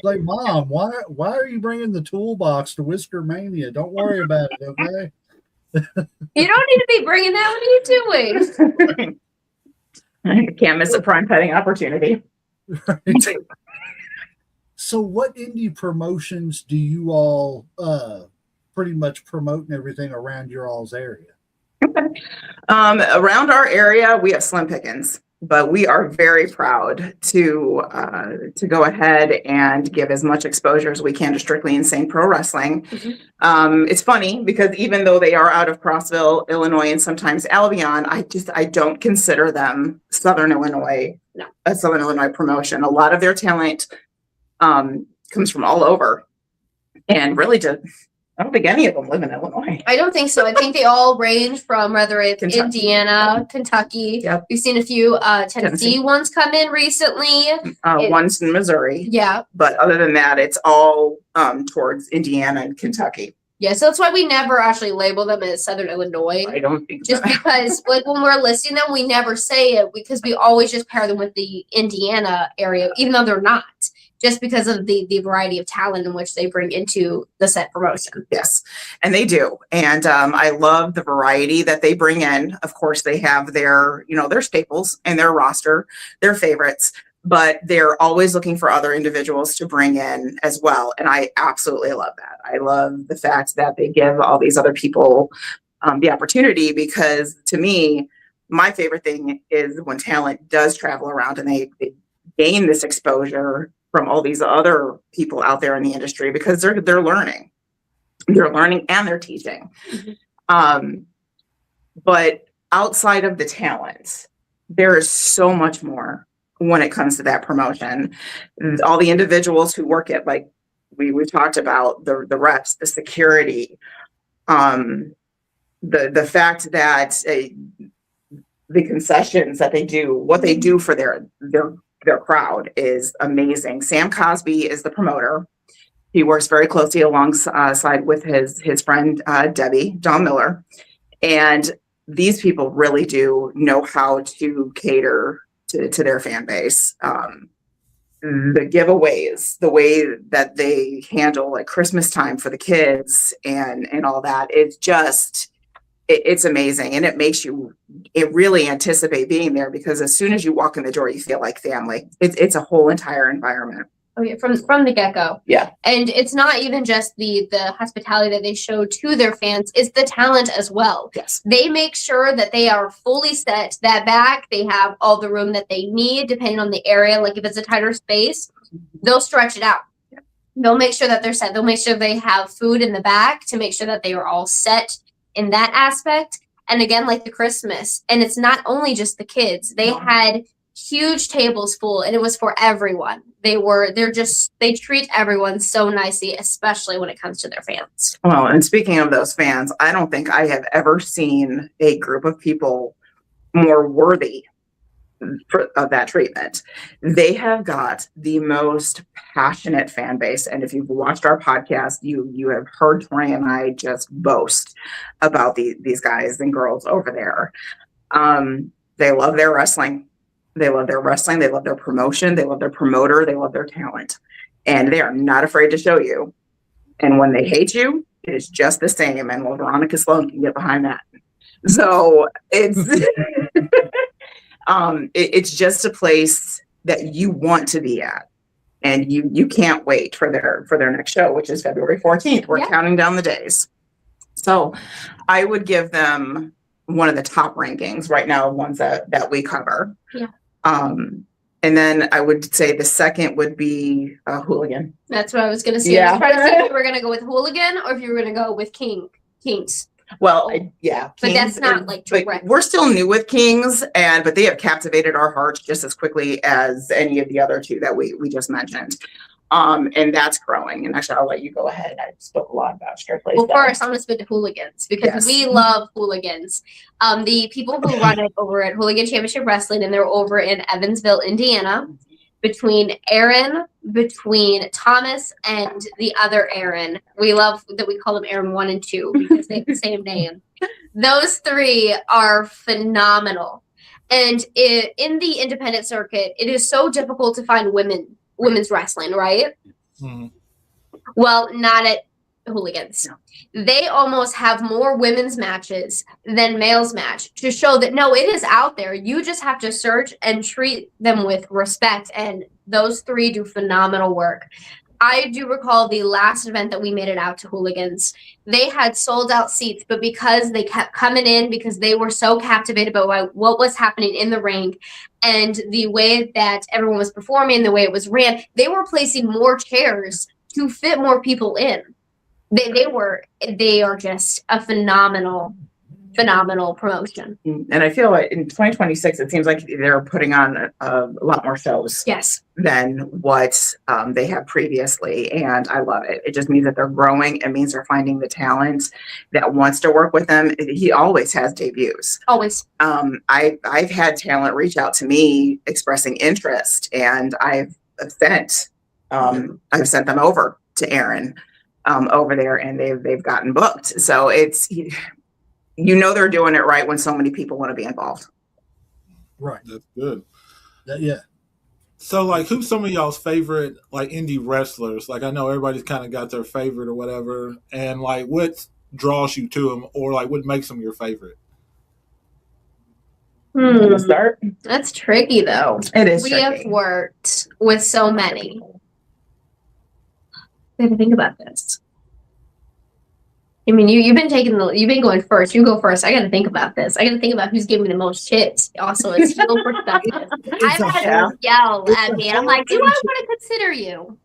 Like, Mom, why are you bringing the toolbox to Whisker Mania? Don't worry about it, okay? You don't need to be bringing that. What are you doing? I can't miss a prime petting opportunity. Right. So what indie promotions do you all pretty much promote and everything around your all's area? Around our area, we have slim pickings, but we are very proud to go ahead and give as much exposure as we can to Strictly Insane Pro Wrestling. Mm-hmm. It's funny because even though they are out of Crossville, Illinois, and sometimes Albion, I don't consider them Southern Illinois, a Southern Illinois promotion. A lot of their talent comes from all over, and really I don't think any of them live in Illinois. I don't think so. I think they all range from whether it's Indiana, Kentucky. Yep. We've seen a few Tennessee ones come in recently. One's in Missouri. Yeah. But other than that, it's all towards Indiana and Kentucky. Yeah, so that's why we never actually label them as Southern Illinois. I don't think just because like when we're listing them, we never say it because we always just pair them with the Indiana area, even though they're not. Just because of the variety of talent in which they bring into the set promotion. Yes, and they do. And I love the variety that they bring in. Of course, they have their staples and their roster, their favorites, but they're always looking for other individuals to bring in as well. And I absolutely love that. I love the fact that they give all these other people the opportunity, because to me, my favorite thing is when talent does travel around and they gain this exposure from all these other people out there in the industry, because they're learning and they're teaching. Mm-hmm. But outside of the talent, there is so much more when it comes to that promotion. All the individuals who work it, like we talked about, the reps, the security, the fact that the concessions that they do, what they do for their crowd is amazing. Sam Cosby is the promoter. He works very closely alongside with his friend Debbie, Don Miller. And these people really do know how to cater to their fan base. The giveaways, the way that they handle like Christmas time for the kids and all that, it's amazing. And it really anticipate being there, because as soon as you walk in the door, you feel like family. It's a whole entire environment. Oh yeah, from the get-go. Yeah. And it's not even just the hospitality that they show to their fans, it's the talent as well. Yes. They make sure that they are fully set. That back, they have all the room that they need, depending on the area. Like if it's a tighter space, they'll stretch it out. Yeah. They'll make sure that they're set. They'll make sure they have food in the back to make sure that they are all set in that aspect. And again, like the Christmas, and it's not only just the kids. They had huge tables full, and it was for everyone. They treat everyone so nicely, especially when it comes to their fans. Well, and speaking of those fans, I don't think I have ever seen a group of people more worthy of that treatment. They have got the most passionate fan base. And if you've watched our podcast, you have heard Tori and I just boast about these guys and girls over there. They love their wrestling. They love their wrestling. They love their promotion. They love their promoter. They love their talent. And they are not afraid to show you. And when they hate you, it is just the same. And well, Veronica Sloan can get behind that. So it's it's just a place that you want to be at. And you can't wait for their next show, which is February 14th. We're counting down the days. So I would give them one of the top rankings right now, ones that we cover. Yeah. And then I would say the second would be Hooligan. That's what I was going to say. Yeah. I was trying to see if you were going to go with Hooligan or if you were going to go with Kings. Well, yeah. But that's not like direct. We're still new with Kings, but they have captivated our hearts just as quickly as any of the other two that we just mentioned. And that's growing. And actually, I'll let you go ahead. I spoke a lot about Strictly. Well, first, I'm going to spin to Hooligans because we love Hooligans. The people who run it over at Hooligan Championship Wrestling, and they're over in Evansville, Indiana, between Thomas and the other Aaron. We love that we call them Aaron 1 and 2 because they have the same name. Those three are phenomenal. And in the independent circuit, it is so difficult to find women's wrestling, right? Mm-hmm. Well, not at Hooligans. No. They almost have more women's matches than males match to show that, no, it is out there. You just have to search and treat them with respect. And those three do phenomenal work. I do recall the last event that we made it out to Hooligans. They had sold out seats, but because they kept coming in, because they were so captivated by what was happening in the ring and the way that everyone was performing, the way it was ran, they were placing more chairs to fit more people in. They are just a phenomenal promotion. And I feel like in 2026, it seems like they're putting on a lot more shows. Yes. Than what they have previously. And I love it. It just means that they're growing. It means they're finding the talent that wants to work with them. He always has debuts. Always. I've had talent reach out to me expressing interest, and I've sent them over to Aaron over there, and they've gotten booked. So it's, they're doing it right when so many people want to be involved. Right. That's good. Yeah. So, like, who's some of y'all's favorite, like, indie wrestlers? Like, I know everybody's kind of got their favorite or whatever. And, like, what draws you to them, or, like, what makes them your favorite? Start? That's tricky, though. It is We tricky. have worked with so many. We have to think about this. I mean, you've been going first. You go first. I got to think about this. I got to think about who's giving me the most hits. Also, it's heel perspective. I've had to yell at me, and I'm like, do I want to consider you?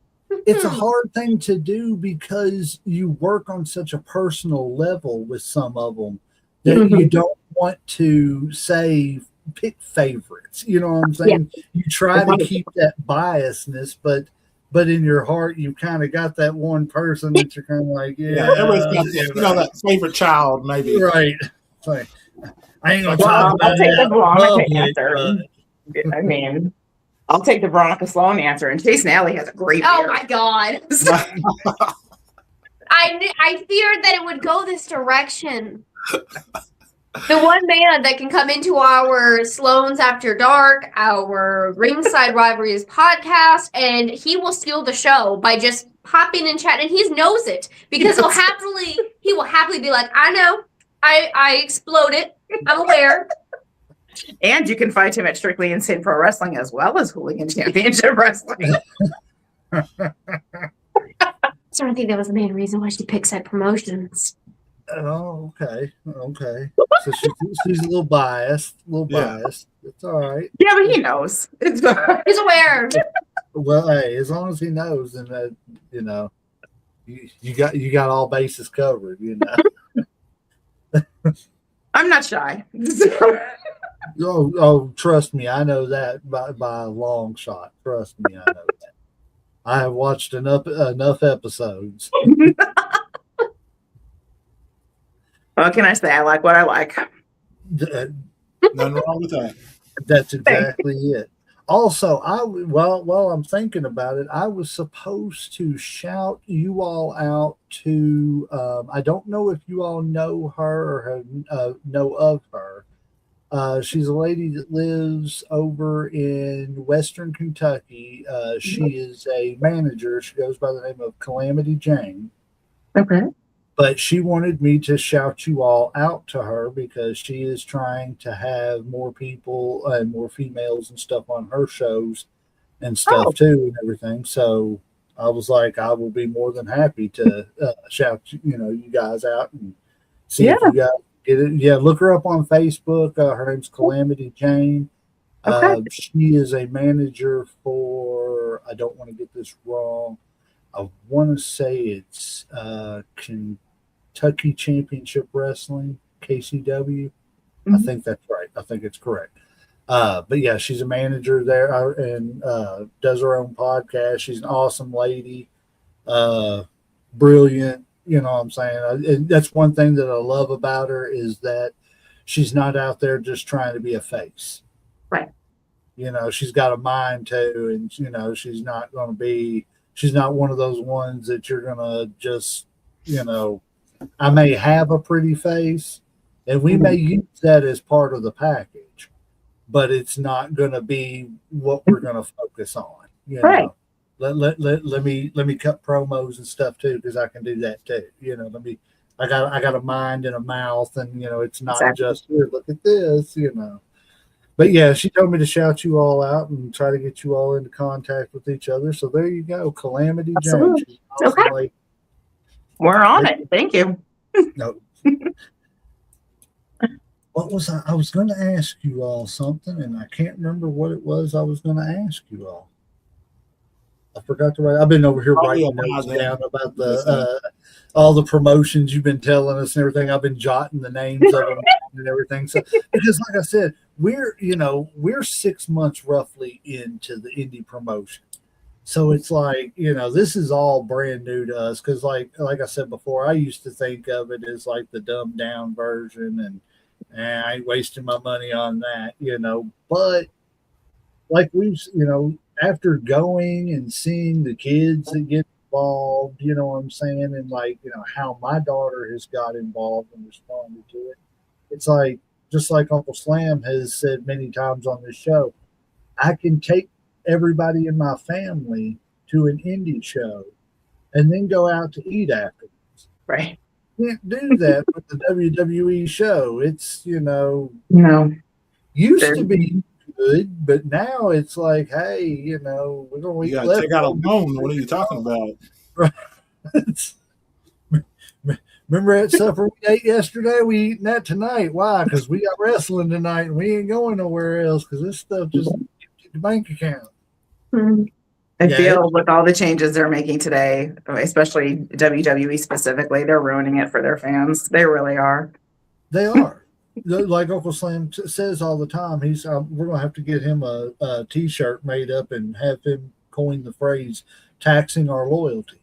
It's a hard thing to do because you work on such a personal level with some of them that you don't want to say pick favorites. You know what I'm saying? You try to keep that biasness, but in your heart, you kind of got that one person that you're kind of like, everybody's got that favorite child, maybe. Right. Like, I ain't gonna Well, talk about I'll take the Veronica public, answer. I mean, I'll take the Veronica Sloan answer. And Chase Nally has a great Oh beard. my god. I feared that it would go this direction. The one man that can come into our Sloan's After Dark, our Ringside Rivalries podcast, and he will steal the show by just popping in chat, and he knows it because he will happily be like, I know, I exploded, I'm aware. And you can find him at Strictly Insane Pro Wrestling as well as Hooligan Championship Wrestling. So I think that was the main reason why she picked said promotions. Oh, okay. So she's a little biased. It's all right. Yeah, but he knows. He's aware. Well, hey, as long as he knows, then that you got all bases covered. I'm not shy. Oh, trust me, I know that by a long shot. Trust me, I know that. I have watched enough episodes. What can I say? I like what I like. Nothing wrong with that. That's exactly it. Also, while I'm thinking about it, I was supposed to shout you all out to. I don't know if you all know her or know of her. She's a lady that lives over in Western Kentucky. She is a manager. She goes by the name of Calamity Jane. Okay. But she wanted me to shout you all out to her because she is trying to have more people and more females and stuff on her shows and stuff too and everything. So I was like, I will be more than happy to shout you guys out and see if you guys get it. Yeah, look her up on Facebook. Her name's Calamity Jane. She is a manager for, I don't want to get this wrong, I want to say it's Kentucky Championship Wrestling, KCW. I think that's right. I think it's correct. But yeah, she's a manager there and does her own podcast. She's an awesome lady, brilliant. You know what I'm saying? And that's one thing that I love about her is that she's not out there just trying to be a face. Right. She's got a mind too, and she's not going to be. She's not one of those ones that you're going to just, I may have a pretty face and we may use that as part of the package, but it's not going to be what we're going to focus on. Right. Let me cut promos and stuff too, because I can do that too. I got a mind and a mouth, and it's not just here. Look at this, But yeah, she told me to shout you all out and try to get you all into contact with each other. So there you go, Calamity Jane. Okay. Like, we're on it. Thank you. No. What was I was going to ask you all something, and I can't remember what it was I was going to ask you all. I forgot to write. I've been over here writing notes down about the all the promotions you've been telling us and everything. I've been jotting the names of them and everything. So because, like I said, we're 6 months roughly into the indie promotion. So it's like, this is all brand new to us. Cause like I said before, I used to think of it as like the dumbed down version and I ain't wasting my money on that, but like we've, after going and seeing the kids that get involved, you know what I'm saying? And like, how my daughter has got involved and responded to it. It's like, just like Uncle Slam has said many times on this show, I can take everybody in my family to an indie show and then go out to eat afterwards. Right. Can't do that with the WWE show. It's, used to be good, but now it's like, hey, we're going to eat leftovers. Take out a loan. What are you talking about? Right. Remember that supper we ate yesterday? We eating that tonight. Why? Because we got wrestling tonight and we ain't going nowhere else because this stuff just hit the bank account. I feel with all the changes they're making today, especially WWE specifically, they're ruining it for their fans. They really are. They are. like Uncle Slam says all the time, we're going to have to get him a T-shirt made up and have him coin the phrase "taxing our loyalty."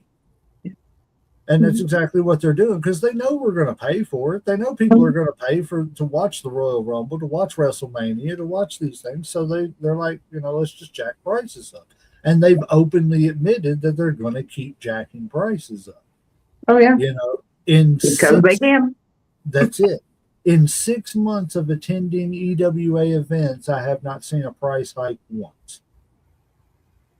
And that's exactly what they're doing because they know we're going to pay for it. They know people are going to pay to watch the Royal Rumble, to watch WrestleMania, to watch these things. So they're like, let's just jack prices up. And they've openly admitted that they're going to keep jacking prices up. Oh yeah, because they can. That's it. In 6 months of attending EWA events, I have not seen a price hike once.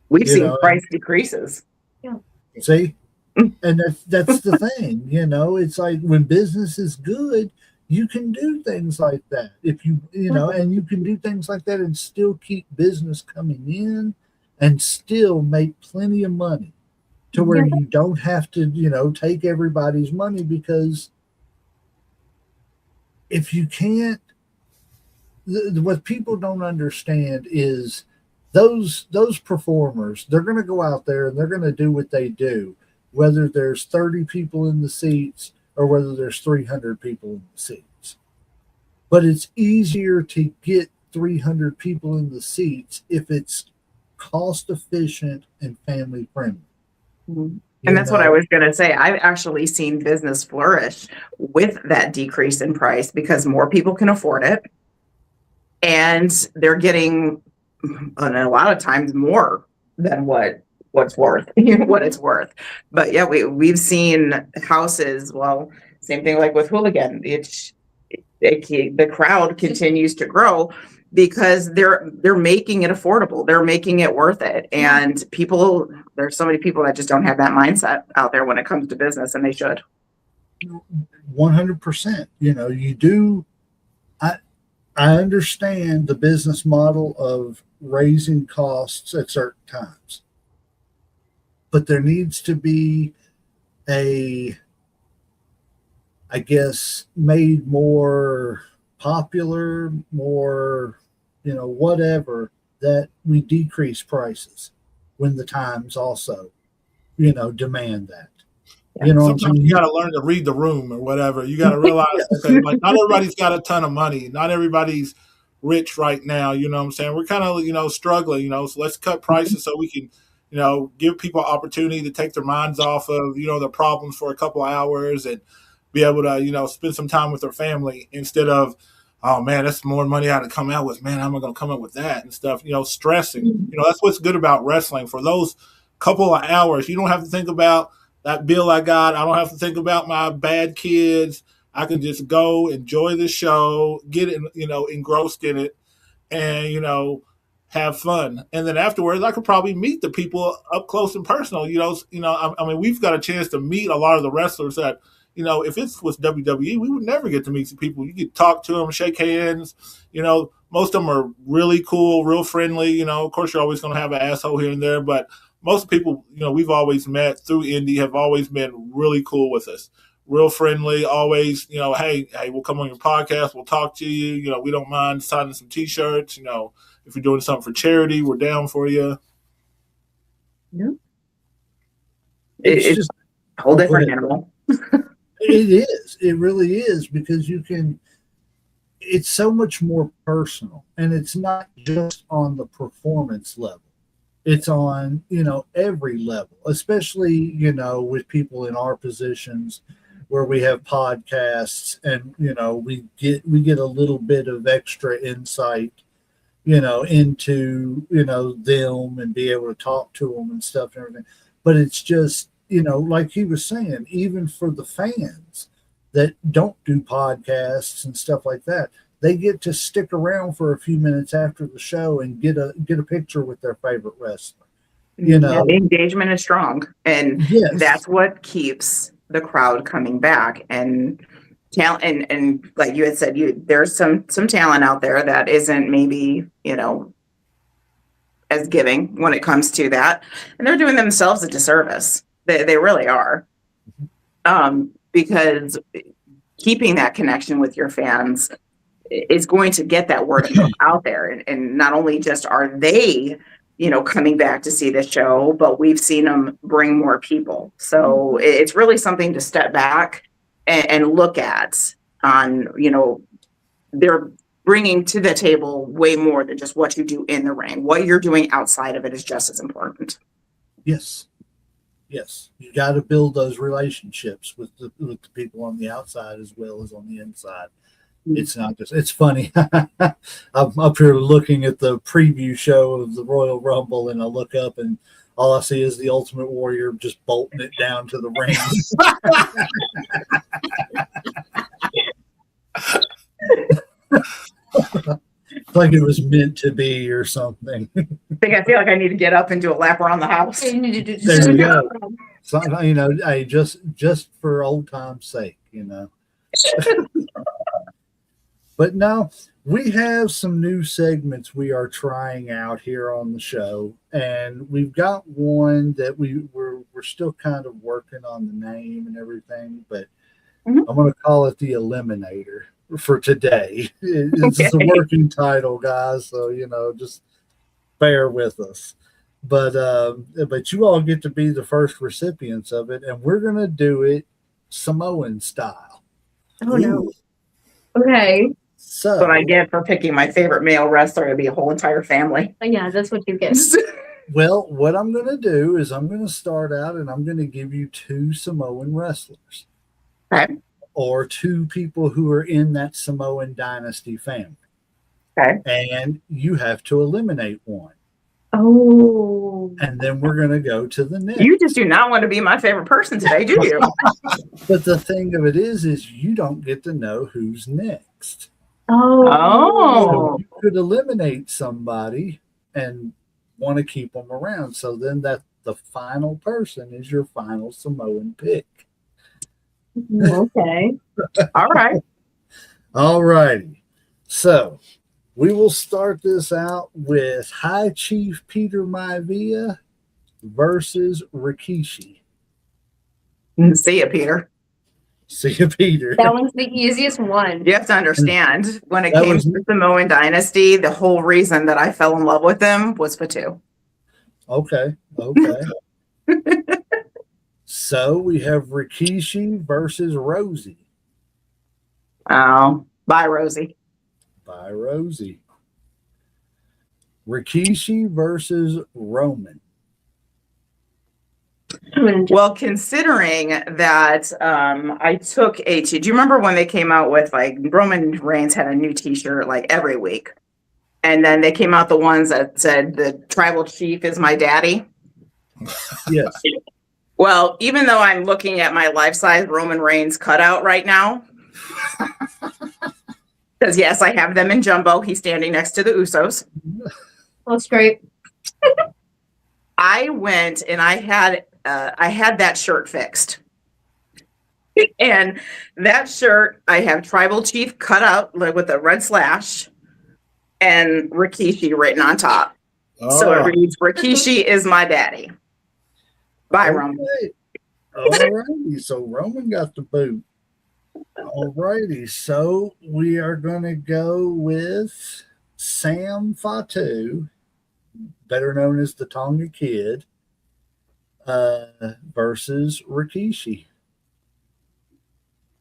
We've seen price decreases. Yeah. See? And that's the thing, it's like when business is good, you can do things like that. If and you can do things like that and still keep business coming in and still make plenty of money to where you don't have to, take everybody's money, because if you can't, what people don't understand is those performers, they're going to go out there and they're going to do what they do, whether there's 30 people in the seats or whether there's 300 people in the seats. But it's easier to get 300 people in the seats if it's cost efficient and family friendly. Mm-hmm. And that's what I was going to say. I've actually seen business flourish with that decrease in price because more people can afford it. And they're getting, and a lot of times, more than what's worth, what it's worth. But yeah, we've seen houses. Well, same thing like with Hooligan. The crowd continues to grow because they're making it affordable. They're making it worth it. And there's so many people that just don't have that mindset out there when it comes to business, and they should. 100%. You do. I understand the business model of raising costs at certain times, but there needs to be made more popular, more, whatever, that we decrease prices when the times also, demand that. Sometimes you got to learn to read the room or whatever. You got to realize, okay, like not everybody's got a ton of money. Not everybody's rich right now. You know what I'm saying? We're kind of, struggling, so let's cut prices so we can, give people opportunity to take their minds off of, their problems for a couple of hours and be able to, spend some time with their family instead of, oh man, that's more money I had to come out with. Man, how am I going to come up with that and stuff, stressing. That's what's good about wrestling. For those couple of hours, you don't have to think about that bill I got. I don't have to think about my bad kids. I can just go enjoy the show, get it, engrossed in it, and, have fun. And then afterwards, I could probably meet the people up close and personal. I mean, we've got a chance to meet a lot of the wrestlers that, if it was WWE, we would never get to meet some people. You could talk to them, shake hands. Most of them are really cool, real friendly. Of course, you're always going to have an asshole here and there, but most people, we've always met through indie have always been really cool with us, real friendly, always, hey, we'll come on your podcast. We'll talk to you. We don't mind signing some T-shirts. If you're doing something for charity, we're down for you. Yeah. It's just a whole different animal. It is. It really is, because it's so much more personal, and it's not just on the performance level. It's on, every level, especially, with people in our positions where we have podcasts and, we get a little bit of extra insight, into, them and be able to talk to them and stuff and everything. But it's just, like he was saying, even for the fans that don't do podcasts and stuff like that, they get to stick around for a few minutes after the show and get a picture with their favorite wrestler. The engagement is strong, and that's what keeps the crowd coming back. And talent, and like you had said, there's some talent out there that isn't maybe as giving when it comes to that, and they're doing themselves a disservice. They really are, because keeping that connection with your fans is going to get that word out there. And not only just are they, coming back to see the show, but we've seen them bring more people. So it's really something to step back and look at on, they're bringing to the table way more than just what you do in the ring. What you're doing outside of it is just as important. Yes. Yes. You got to build those relationships with the people on the outside as well as on the inside. It's not just, it's funny. I'm up here looking at the preview show of the Royal Rumble, and I look up and all I see is the Ultimate Warrior just bolting it down to the ring. Like it was meant to be or something. I feel like I need to get up and do a lap around the house. There you go. So, you know, hey, just for old time's sake, you know. But no, we have some new segments we are trying out here on the show, and we've got one that we're still kind of working on the name and everything, but I'm going to call it the Eliminator for today. It's a working title, guys, so you know, just bear with us. But you all get to be the first recipients of it, and we're going to do it Samoan style. Oh no. Okay. So what I get for picking my favorite male wrestler would be a whole entire family. Yeah, that's what you get. Well, what I'm going to do is I'm going to start out and I'm going to give you 2 Samoan wrestlers. Okay. Or 2 people who are in that Samoan dynasty family. Okay. And you have to eliminate one. Oh. And then we're going to go to the next. You just do not want to be my favorite person today, do you? But the thing of it is you don't get to know who's next. Oh. So you could eliminate somebody and want to keep them around. So then that the final person is your final Samoan pick. Okay. All right. All righty. So we will start this out with High Chief Peter Maivia versus Rikishi. See ya, Peter. See you, Peter. That one's the easiest one. You have to understand, when it came to the Samoan dynasty, the whole reason that I fell in love with them was Fatu. Okay. So we have Rikishi versus Rosie. Oh, bye, Rosie. By Rosie. Rikishi versus Roman. Well, considering that I took do you remember when they came out with, like, Roman Reigns had a new t-shirt like every week, and then they came out the ones that said the tribal chief is my daddy? Yes. Well, even though I'm looking at my life-size Roman Reigns cutout right now, because yes, I have them in jumbo. He's standing next to the Usos. That's great. I went and I had that shirt fixed. And that shirt, I have Tribal Chief cut out with a red slash and Rikishi written on top. Oh. So it reads, Rikishi is my daddy. Bye, Roman. All righty. So Roman got the boot. All righty. So we are going to go with Sam Fatu, better known as the Tonga Kid, versus Rikishi.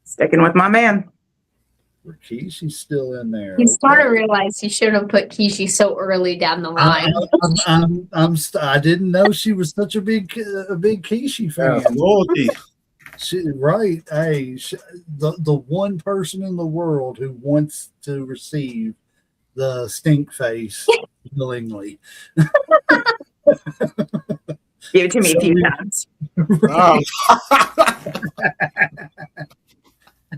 Sticking with my man. Rikishi's still in there. He's starting to realize he should have put Kishi so early down the line. I didn't know she was such a big Kishi fan. Loyalty. Right. Hey, the one person in the world who wants to receive the stink face willingly. Give it to me a few times. Right.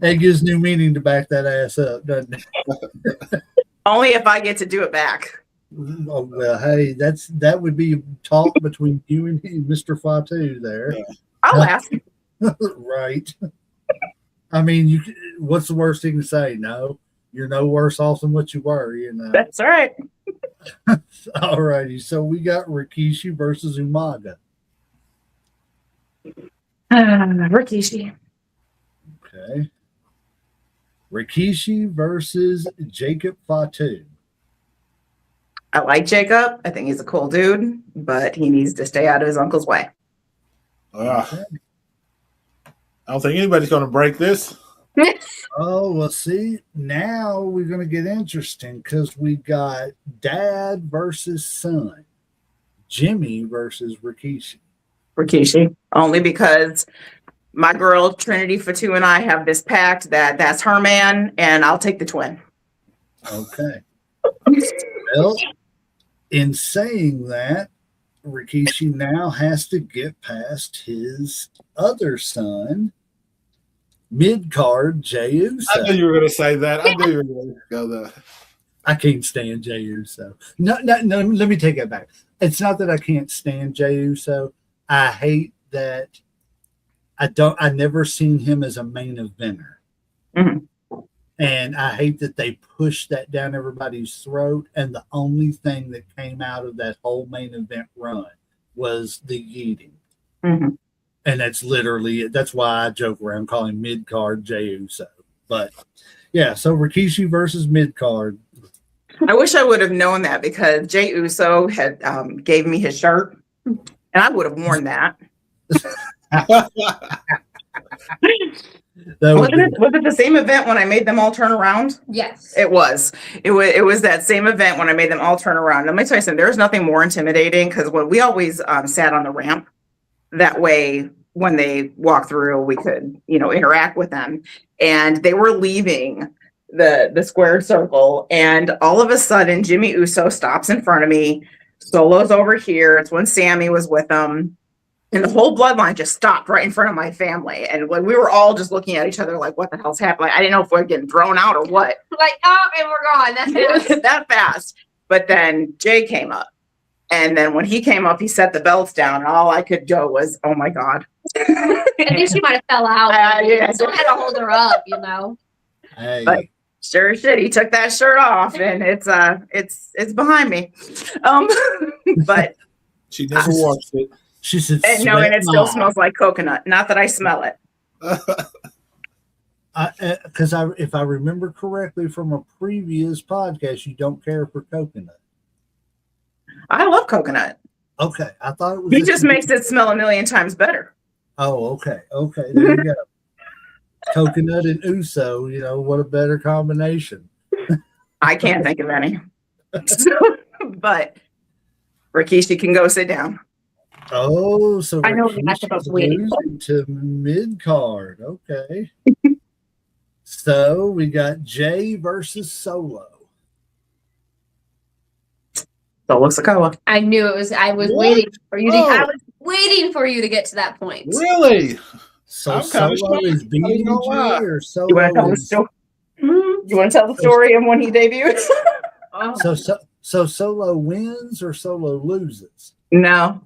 That gives new meaning to back that ass up, doesn't it? Only if I get to do it back. Oh, well, hey, that would be talk between you and Mr. Fatu there. I'll ask. Right. I mean, what's the worst thing to say? No, you're no worse off than what you were, you know. That's all right. All righty. So we got Rikishi versus Umaga. Rikishi. Okay. Rikishi versus Jacob Fatu. I like Jacob. I think he's a cool dude, but he needs to stay out of his uncle's way. Okay. I don't think anybody's going to break this. Oh, well, see, now we're going to get interesting because we got dad versus son, Jimmy versus Rikishi. Rikishi, only because my girl Trinity Fatu and I have this pact that that's her man, and I'll take the twin. Okay. Well, in saying that, Rikishi now has to get past his other son, mid-card Jey Uso. I knew you were going to say that. I knew you were going to go there. I can't stand Jey Uso. No, let me take it back. It's not that I can't stand Jey Uso. I hate that I never seen him as a main eventer. Mhm. And I hate that they pushed that down everybody's throat. And the only thing that came out of that whole main event run was the yeeting. Mhm. And that's literally it. That's why I joke around calling mid-card Jey Uso. But yeah, so Rikishi versus mid-card. I wish I would have known that because Jey Uso had gave me his shirt, and I would have worn that. That Was would be, it the same event when I made them all turn around? Yes. It was. It was that same event when I made them all turn around. Let me tell you something. There's nothing more intimidating because when we always sat on the ramp, that way when they walk through, we could interact with them. And they were leaving the squared circle, and all of a sudden, Jimmy Uso stops in front of me. Solo's over here. It's when Sammy was with them. And the whole bloodline just stopped right in front of my family. And when we were all just looking at each other like, what the hell's happening? Like, I didn't know if we were getting thrown out or what. Like, oh, and we're gone. That's It was that fast. But then Jay came up. And then when he came up, he set the belts down. And all I could go was, oh my God. I think she might have fell out. Yeah. Someone had to hold her up, hey, But sure as shit, he took that shirt off, and it's behind me. But She never watched it. she said, and it still smells like coconut. Not that I smell it. Because if I remember correctly from a previous podcast, you don't care for coconut. I love coconut. Okay, I thought it was. He just makes it smell a million times better. Oh, okay, there you go. Coconut and Uso, what a better combination. I can't think of any. But Rikishi can go sit down. Oh, so I know what that's about Rikishi's waiting. losing to mid card. Okay. So we got Jay versus Solo. Solo Sikoa. I knew it was. I was What? waiting for you to. Oh. I was waiting for you to get to that point. Really? So I'm kinda Solo shocked. is beating I don't know why. Jay, or Solo You want to tell the is story? You want to tell the story of when he debuted? so Solo wins or Solo loses? No.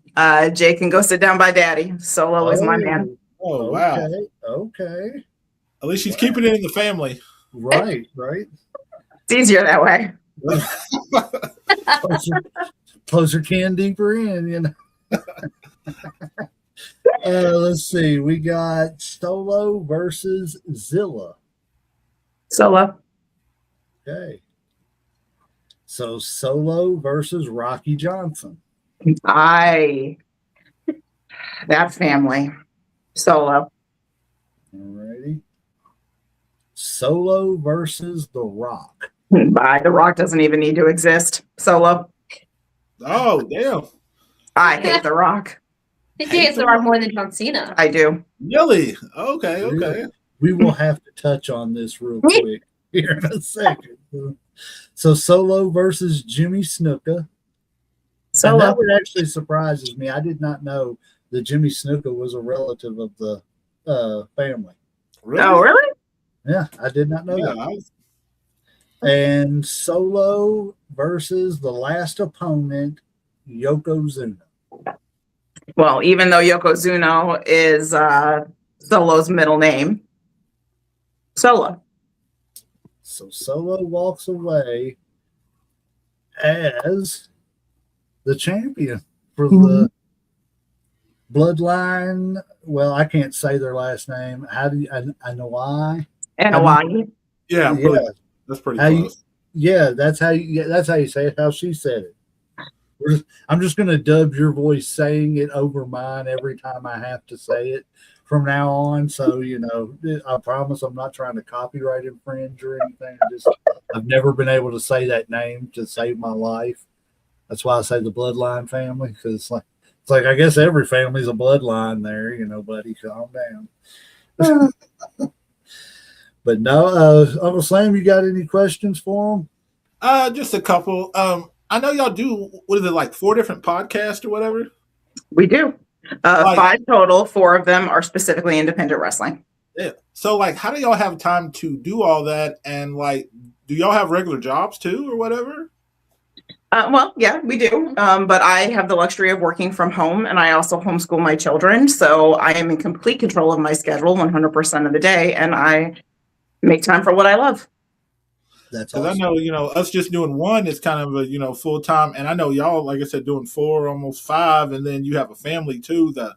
Jay can go sit down by Daddy. Solo is my man. Oh, wow. Okay. At least she's keeping it in the family. Right. It's easier that way. Closer can, deeper in, Let's see. We got Solo versus Zilla. Solo. Okay. So Solo versus Rocky Johnson. That family. Solo. Alrighty. Solo versus The Rock. Bye. The Rock doesn't even need to exist. Solo. Oh, damn. I hate The Rock. I think it's the Rock more than John Cena. I do. Really? Okay. We will have to touch on this real quick here in a second. So Solo versus Jimmy Snuka. And Solo. that would actually surprises me. I did not know that Jimmy Snuka was a relative of the family. Really? Oh, really? Yeah, I did not know Yeah, that. And Solo versus the last opponent, Yokozuna. Well, even though Yokozuna is Solo's middle name, Solo. So Solo walks away as the champion for the bloodline. Well, I can't say their last name. How do you? I know why. And Hawaii. Yeah, Yeah. that's pretty How you- close. Yeah, that's how you say it. How she said it. I'm just going to dub your voice saying it over mine every time I have to say it. from now on. So, I promise I'm not trying to copyright infringe or anything. I've never been able to say that name to save my life. That's why I say the bloodline family, because it's like I guess every family's a bloodline there, buddy. Calm down. But no, Uncle Sam, you got any questions for him? Just a couple. I know y'all do, what is it, like 4 different podcasts or whatever? We do. 5 total. 4 of them are specifically independent wrestling. Yeah. So, how do y'all have time to do all that? And, do y'all have regular jobs too or whatever? Well, yeah, we do. But I have the luxury of working from home, and I also homeschool my children. So I am in complete control of my schedule 100% of the day, and I make time for what I love. That's because awesome. I know, us just doing 1 is kind of a, full time. And I know y'all, like I said, doing 4, almost 5. And then you have a family too. The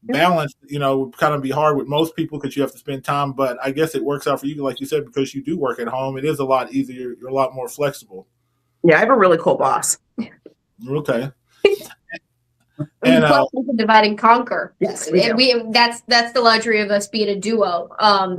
balance, would kind of be hard with most people because you have to spend time. But I guess it works out for you, like you said, because you do work at home. It is a lot easier. You're a lot more flexible. Yeah, I have a really cool boss. Okay. And plus, we can divide and conquer. Yes, that's the luxury of us being a duo.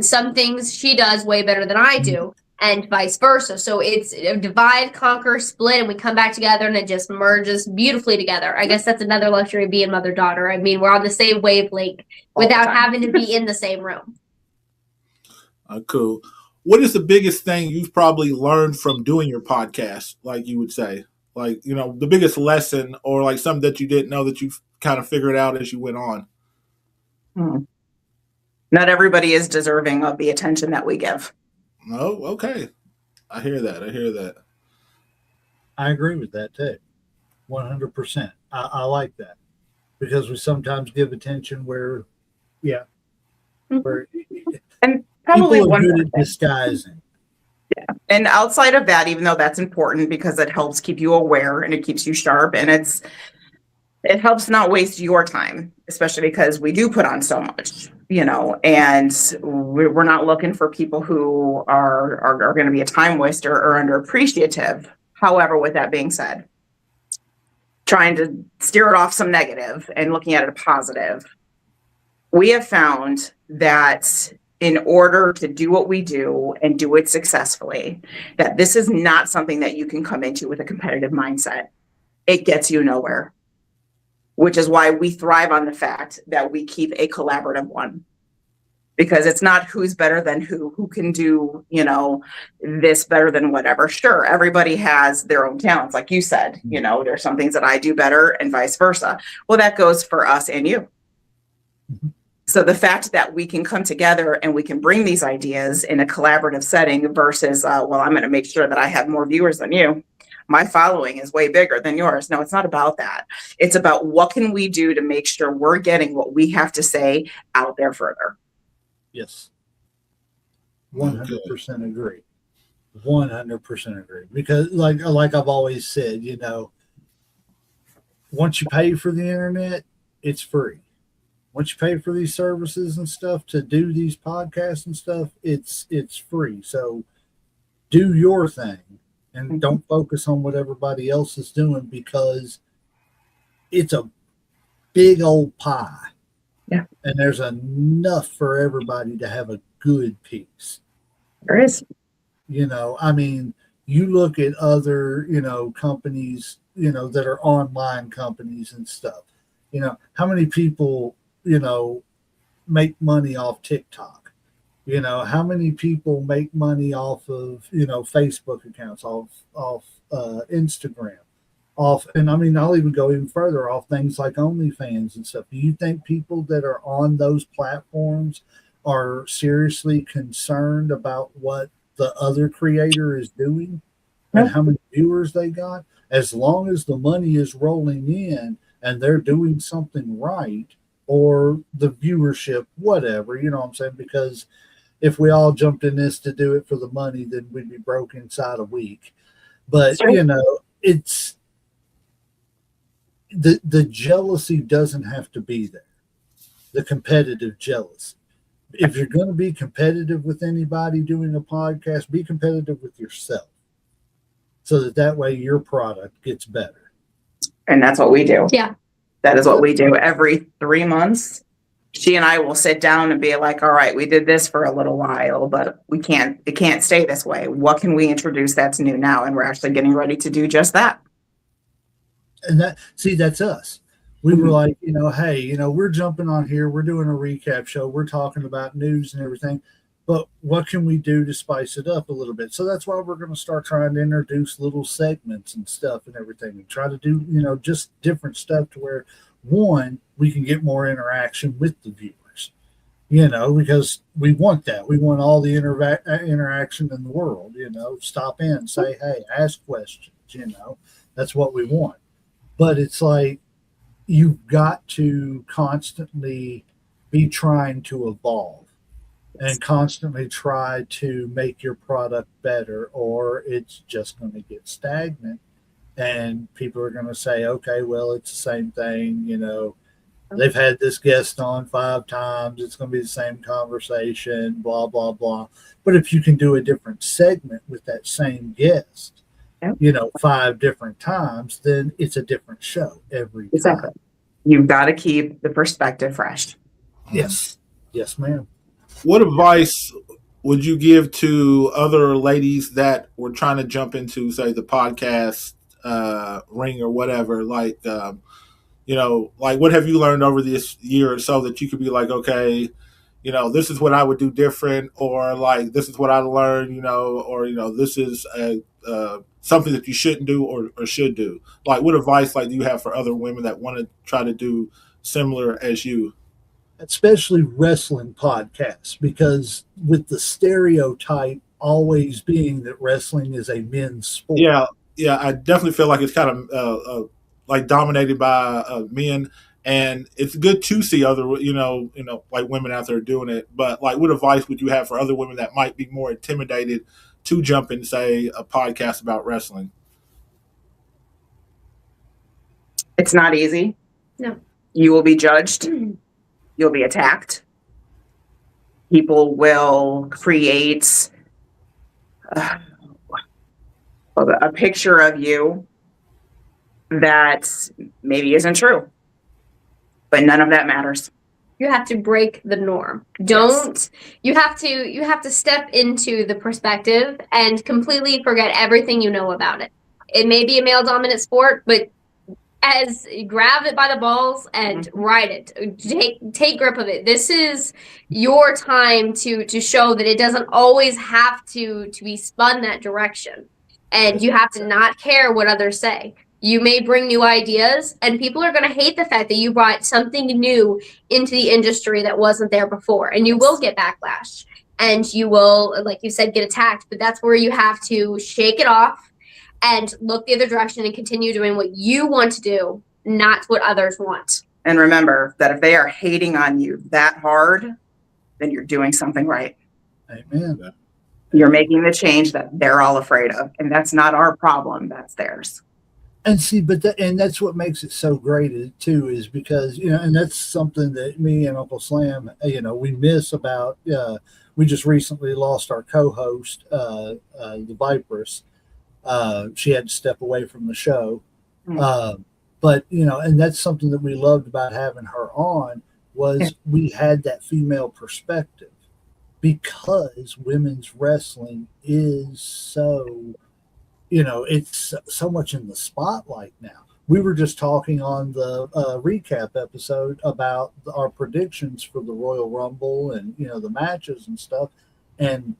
Some things she does way better than I do, and vice versa. So it's a divide, conquer, split, and we come back together, and it just merges beautifully together. I guess that's another luxury of being mother-daughter. I mean, we're on the same wavelength without having to be in the same room. Cool. What is the biggest thing you've probably learned from doing your podcast, like you would say? The biggest lesson or something that you didn't know that you kind of figured out as you went on? Not everybody is deserving of the attention that we give. Oh, okay. I hear that. I agree with that too. 100%. I like that because we sometimes give attention where and probably people are one good more at thing. disguising. Yeah. And outside of that, even though that's important because it helps keep you aware and it keeps you sharp and it helps not waste your time, especially because we do put on so much, and we're not looking for people who are going to be a time waster or underappreciative. However, with that being said, trying to steer it off some negative and looking at it a positive, we have found that in order to do what we do and do it successfully, that this is not something that you can come into with a competitive mindset. It gets you nowhere, which is why we thrive on the fact that we keep a collaborative one, because it's not who's better than who can do, this better than whatever. Sure, everybody has their own talents. Like you said, there's some things that I do better and vice versa. Well, that goes for us and you. So the fact that we can come together and we can bring these ideas in a collaborative setting versus, I'm going to make sure that I have more viewers than you. My following is way bigger than yours. No, it's not about that. It's about what can we do to make sure we're getting what we have to say out there further. Yes. 100% agree. 100% agree. Because like I've always said, once you pay for the internet, it's free. Once you pay for these services and stuff to do these podcasts and stuff, it's free. So do your thing and don't focus on what everybody else is doing because it's a big old pie. Yeah. And there's enough for everybody to have a good piece. There is. You look at other, companies, that are online companies and stuff. How many people, make money off TikTok? How many people make money off of, Facebook accounts, off Instagram, and I'll even go even further off things like OnlyFans and stuff. Do you think people that are on those platforms are seriously concerned about what the other creator is doing and how many viewers they got? As long as the money is rolling in and they're doing something right, or the viewership, whatever, you know what I'm saying? Because if we all jumped in this to do it for the money, then we'd be broke inside a week. But, it's the jealousy doesn't have to be there. The competitive jealousy. If you're going to be competitive with anybody doing a podcast, be competitive with yourself so that way your product gets better. And that's what we do. Yeah. That is what we do every 3 months. she and I will sit down and be like, all right, we did this for a little while, but it can't stay this way. What can we introduce that's new now? And we're actually getting ready to do just that. And that's us. We were like, hey, we're jumping on here. We're doing a recap show. We're talking about news and everything. But what can we do to spice it up a little bit? So that's why we're going to start trying to introduce little segments and stuff and everything, and try to do, just different stuff to where, one, we can get more interaction with the viewers, because we want that. We want all the interaction in the world, stop in, say, hey, ask questions, that's what we want. But it's like, you've got to constantly be trying to evolve and constantly try to make your product better, or it's just going to get stagnant. And people are going to say, okay, well, it's the same thing. They've had this guest on 5 times. It's going to be the same conversation, blah, blah, blah. But if you can do a different segment with that same guest, 5 different times, then it's a different show every Exactly. time. You've got to keep the perspective fresh. Yes. Yes, ma'am. What advice would you give to other ladies that were trying to jump into, say, the podcast ring or whatever? Like, like what have you learned over this year or so that you could be like, okay, this is what I would do different, or like this is what I learned, or this is something that you shouldn't do or should do. Like, what advice do you have for other women that want to try to do similar as you? Especially wrestling podcasts, because with the stereotype always being that wrestling is a men's sport. Yeah, I definitely feel like it's kind of like dominated by men, and it's good to see other like women out there doing it. But like, what advice would you have for other women that might be more intimidated to jump in, say, a podcast about wrestling? It's not easy. No. You will be judged. You'll be attacked. People will create a picture of you that maybe isn't true, but none of that matters. You have to break the norm. You have to step into the perspective and completely forget everything you know about it. It may be a male dominant sport, but grab it by the balls and ride it. Take grip of it. This is your time to show that it doesn't always have to be spun that direction. And you have to not care what others say. You may bring new ideas, and people are going to hate the fact that you brought something new into the industry that wasn't there before. And you will get backlash, and you will, like you said, get attacked. But that's where you have to shake it off and look the other direction and continue doing what you want to do, not what others want. And remember that if they are hating on you that hard, then you're doing something right. Amen. You're making the change that they're all afraid of. And that's not our problem. That's theirs. And see, and that's what makes it so great too, is because, and that's something that me and Uncle Slam, we miss about, we just recently lost our co-host, the Viperess. She had to step away from the show. But, and that's something that we loved about having her on, was we had that female perspective, because women's wrestling is so, it's so much in the spotlight now. We were just talking on the recap episode about our predictions for the Royal Rumble and, the matches and stuff. And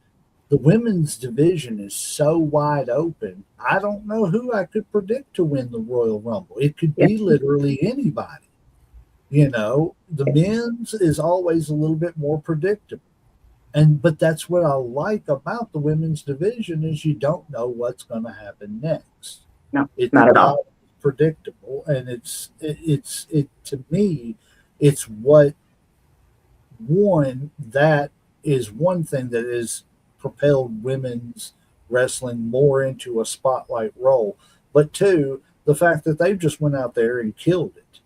the women's division is so wide open. I don't know who I could predict to win the Royal Rumble. It could be literally anybody. The men's is always a little bit more predictable. But that's what I like about the women's division, is you don't know what's going to happen next. No, it's not at all predictable. And it's to me, it's what that is one thing that is propelled women's wrestling more into a spotlight role. But 2, the fact that they just went out there and killed it.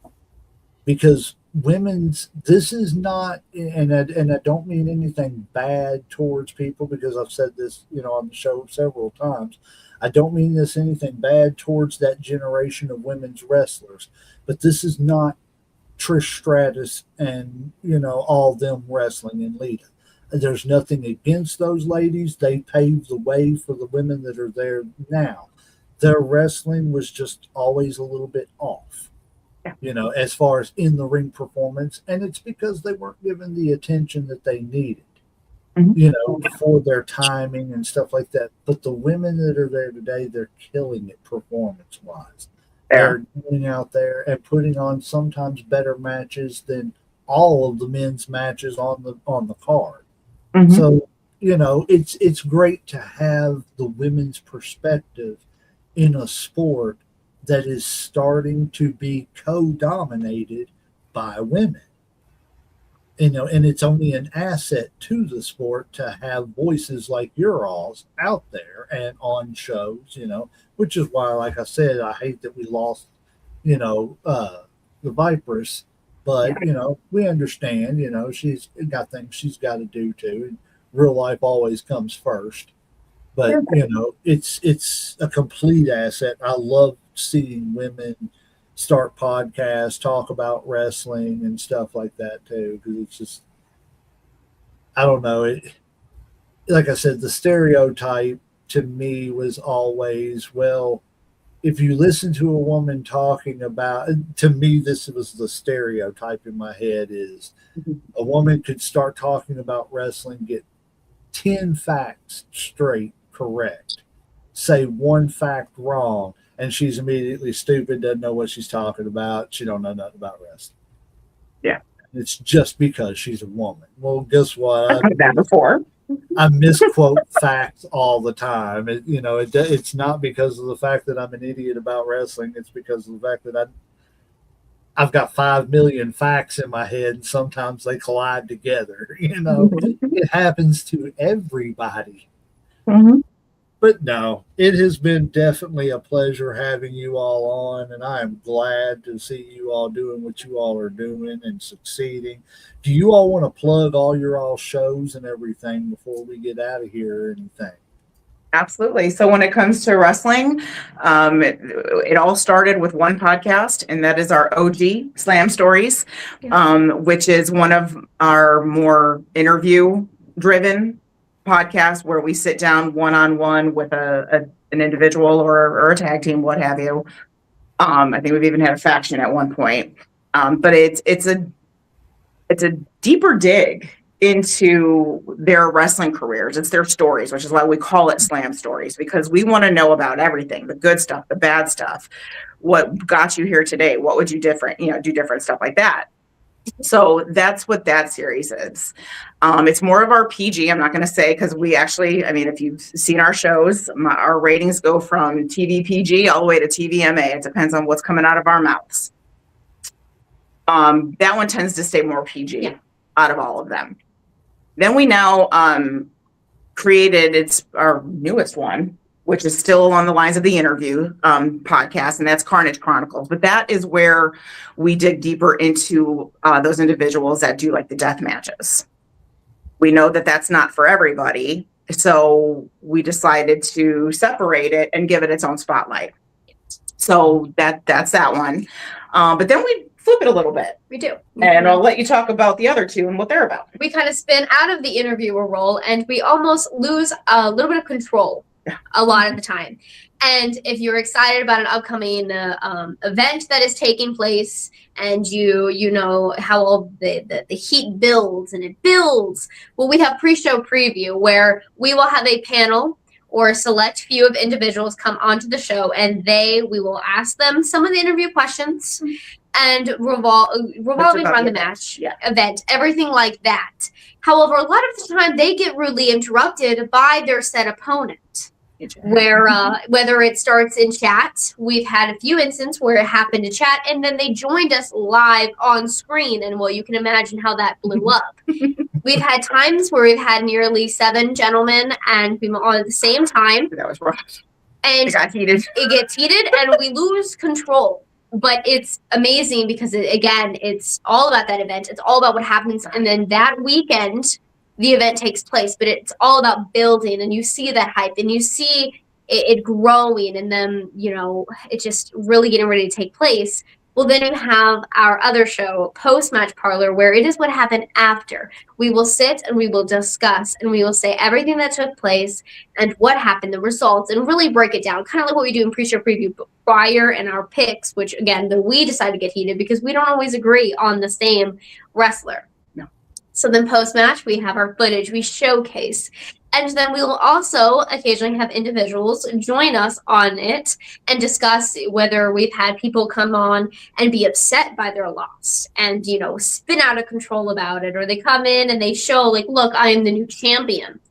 Because this is not, and I don't mean anything bad towards people, because I've said this, on the show several times. I don't mean anything bad towards that generation of women's wrestlers, but this is not Trish Stratus and, you know, all them wrestling and Lita. There's nothing against those ladies. They paved the way for the women that are there now. Their wrestling was just always a little bit off, you know, as far as in the ring performance. And it's because they weren't given the attention that they needed, you know, for their timing and stuff like that. But the women that are there today, they're killing it performance wise. They're going out there and putting on sometimes better matches than all of the men's matches on the card. So, you know, it's great to have the women's perspective in a sport that is starting to be co-dominated by women. You know, and it's only an asset to the sport to have voices like your alls out there and on shows, you know, which is why, like I said, I hate that we lost, you know, the Viperess. But, you know, we understand, you know, she's got things she's got to do too. And real life always comes first. But, you know, it's a complete asset. I love seeing women start podcasts, talk about wrestling and stuff like that too. Because it's just, I don't know. Like I said, the stereotype to me was always, well, if you listen to a woman talking about, to me, this was the stereotype in my head is a woman could start talking about wrestling, get 10 facts straight correct, say one fact wrong, and she's immediately stupid, doesn't know what she's talking about. She don't know nothing about wrestling. Yeah. It's just because she's a woman. Well, guess what? I've heard that before. I misquote facts all the time. You know, it's not because of the fact that I'm an idiot about wrestling. It's because of the fact that I've got 5 million facts in my head, and sometimes they collide together. You know, it happens to everybody. But no, it has been definitely a pleasure having you all on, and I am glad to see you all doing what you all are doing and succeeding. Do you all want to plug all your all shows and everything before we get out of here or anything? Absolutely. So when it comes to wrestling, it all started with one podcast, and that is our OG Slam Stories, which is one of our more interview-driven podcasts where we sit down one-on-one with an individual or a tag team, what have you. I think we've even had a faction at one point. But it's a deeper dig into their wrestling careers. It's their stories, which is why we call it Slam Stories, because we want to know about everything, the good stuff, the bad stuff, what got you here today, what would you do different, stuff like that. So that's what that series is. It's more of our PG. I'm not going to say, because we actually, I mean, if you've seen our shows, our ratings go from TV PG all the way to TV MA. It depends on what's coming out of our mouths. That one tends to stay more PG out of all of them. Then we now created our newest one, which is still along the lines of the interview podcast, and that's Carnage Chronicles. But that is where we dig deeper into those individuals that do like the death matches. We know that that's not for everybody, so we decided to separate it and give it its own spotlight. So that's that one. But then we flip it a little bit. We do. And I'll let you talk about the other two and what they're about. We kind of spin out of the interviewer role, and we almost lose a little bit of control a lot of the time. And if you're excited about an upcoming event that is taking place, and you know how all the heat builds and it builds, well, we have pre-show preview where we will have a panel or a select few of individuals come onto the show, and we will ask them some of the interview questions and revolving around the match, event, everything like that. However, a lot of the time they get rudely interrupted by their said opponent. Where whether it starts in chat, we've had a few instances where it happened to chat, and then they joined us live on screen, and well, you can imagine how that blew up. We've had times where we've had nearly 7 gentlemen and women on at the same time. That was rough. And it got heated. It gets heated, and we lose control. But it's amazing because, it's all about that event. It's all about what happens, and then that weekend the event takes place, but it's all about building, and you see that hype, and you see it growing, and then, it just really getting ready to take place. Well, then you have our other show, Post Match Parlor, where it is what happened after. We will sit and we will discuss and we will say everything that took place and what happened, the results, and really break it down, kind of like what we do in pre-show preview prior and our picks, which again, then we decide to get heated because we don't always agree on the same wrestler. No. So then post-match, we have our footage, we showcase. And then we will also occasionally have individuals join us on it and discuss whether we've had people come on and be upset by their loss and, you know, spin out of control about it. Or they come in and they show, like, look, I am the new champion.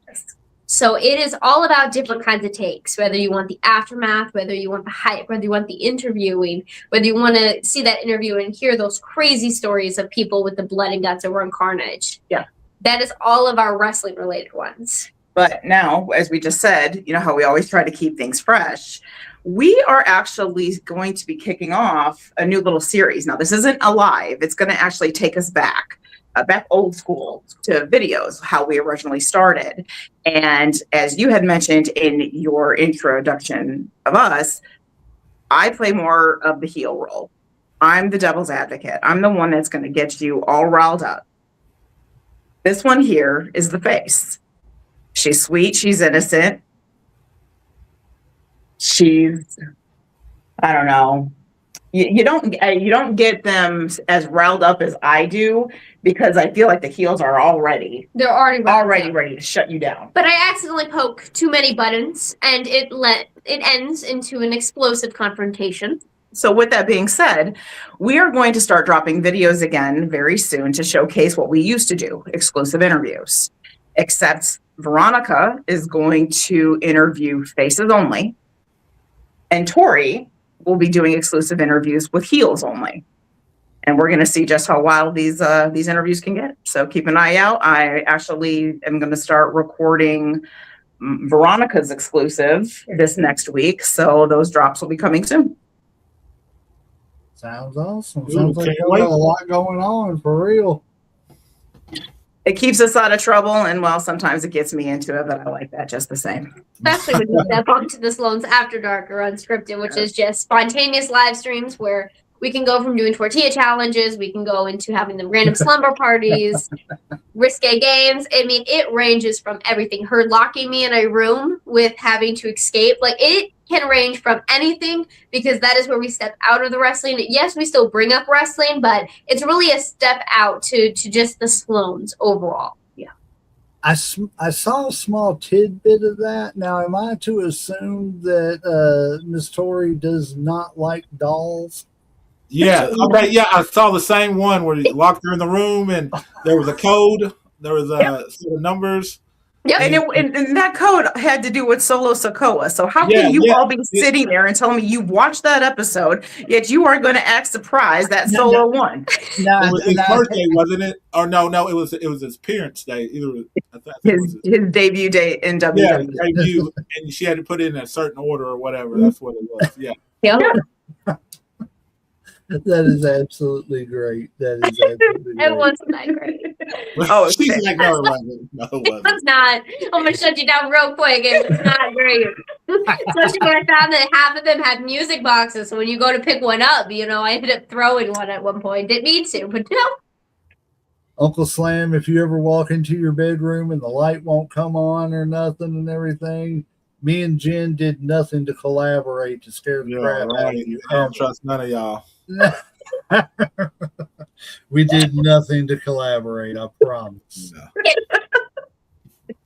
So it is all about different kinds of takes, whether you want the aftermath, whether you want the hype, whether you want the interviewing, whether you want to see that interview and hear those crazy stories of people with the blood and guts over in Carnage. Yeah. That is all of our wrestling related ones. But now, as we just said, you know how we always try to keep things fresh. We are actually going to be kicking off a new little series. Now, this isn't a live. It's going to actually take us back old school to videos, how we originally started. And as you had mentioned in your introduction of us, I play more of the heel role. I'm the devil's advocate. I'm the one that's going to get you all riled up. This one here is the face. She's sweet. She's innocent. She's, I don't know. You don't get them as riled up as I do because I feel like the heels are they're already ready to shut you down. But I accidentally poke too many buttons and it ends into an explosive confrontation. So with that being said, we are going to start dropping videos again very soon to showcase what we used to do, exclusive interviews. Except Veronica is going to interview faces only, and Tori will be doing exclusive interviews with heels only. And we're going to see just how wild these interviews can get. So keep an eye out. I actually am going to start recording Veronica's exclusive this next week. So those drops will be coming soon. Sounds awesome. Ooh, Sounds like can't you wait. got a lot going on for real. It keeps us out of trouble. And well, sometimes it gets me into it, but I like that just the same. Especially when you step onto the Sloan's After Dark or Unscripted, which is just spontaneous live streams where we can go from doing tortilla challenges, we can go into having the random slumber parties, risque games. I mean, it ranges from everything. Her locking me in a room with having to escape. Like, it can range from anything because that is where we step out of the wrestling. Yes, we still bring up wrestling, but it's really a step out to just the Sloans overall. Yeah. I saw a small tidbit of that. Now, am I to assume that Miss Tori does not like dolls? Yeah. Okay. Yeah. I saw the same one where he locked her in the room and there was a code. There was a set of numbers. Yep. And that code had to do with Solo Sokoa. So how can you all be sitting there and telling me you watched that episode, yet you are going to act surprised that Solo won? No, It was his birthday, wasn't it? Or no, it was his appearance day. Either I think it was His debut day in WWE. yeah, debut, and she had to put it in a certain order or whatever. That's what it was. Yeah. Yep. That is absolutely great. That is absolutely great. It wasn't that great. Oh, she's okay. like, no, it wasn't. No, it It wasn't. was not. I'm going to shut you down real quick. It was not great. Especially when I found that half of them had music boxes. So when you go to pick one up, you know, I ended up throwing one at one point. Didn't mean to, but no. Uncle Slam, if you ever walk into your bedroom and the light won't come on or nothing and everything, me and Jen did nothing to collaborate to scare the Yeah, crap out right. of you. I don't trust none of y'all. We did nothing to collaborate, I promise.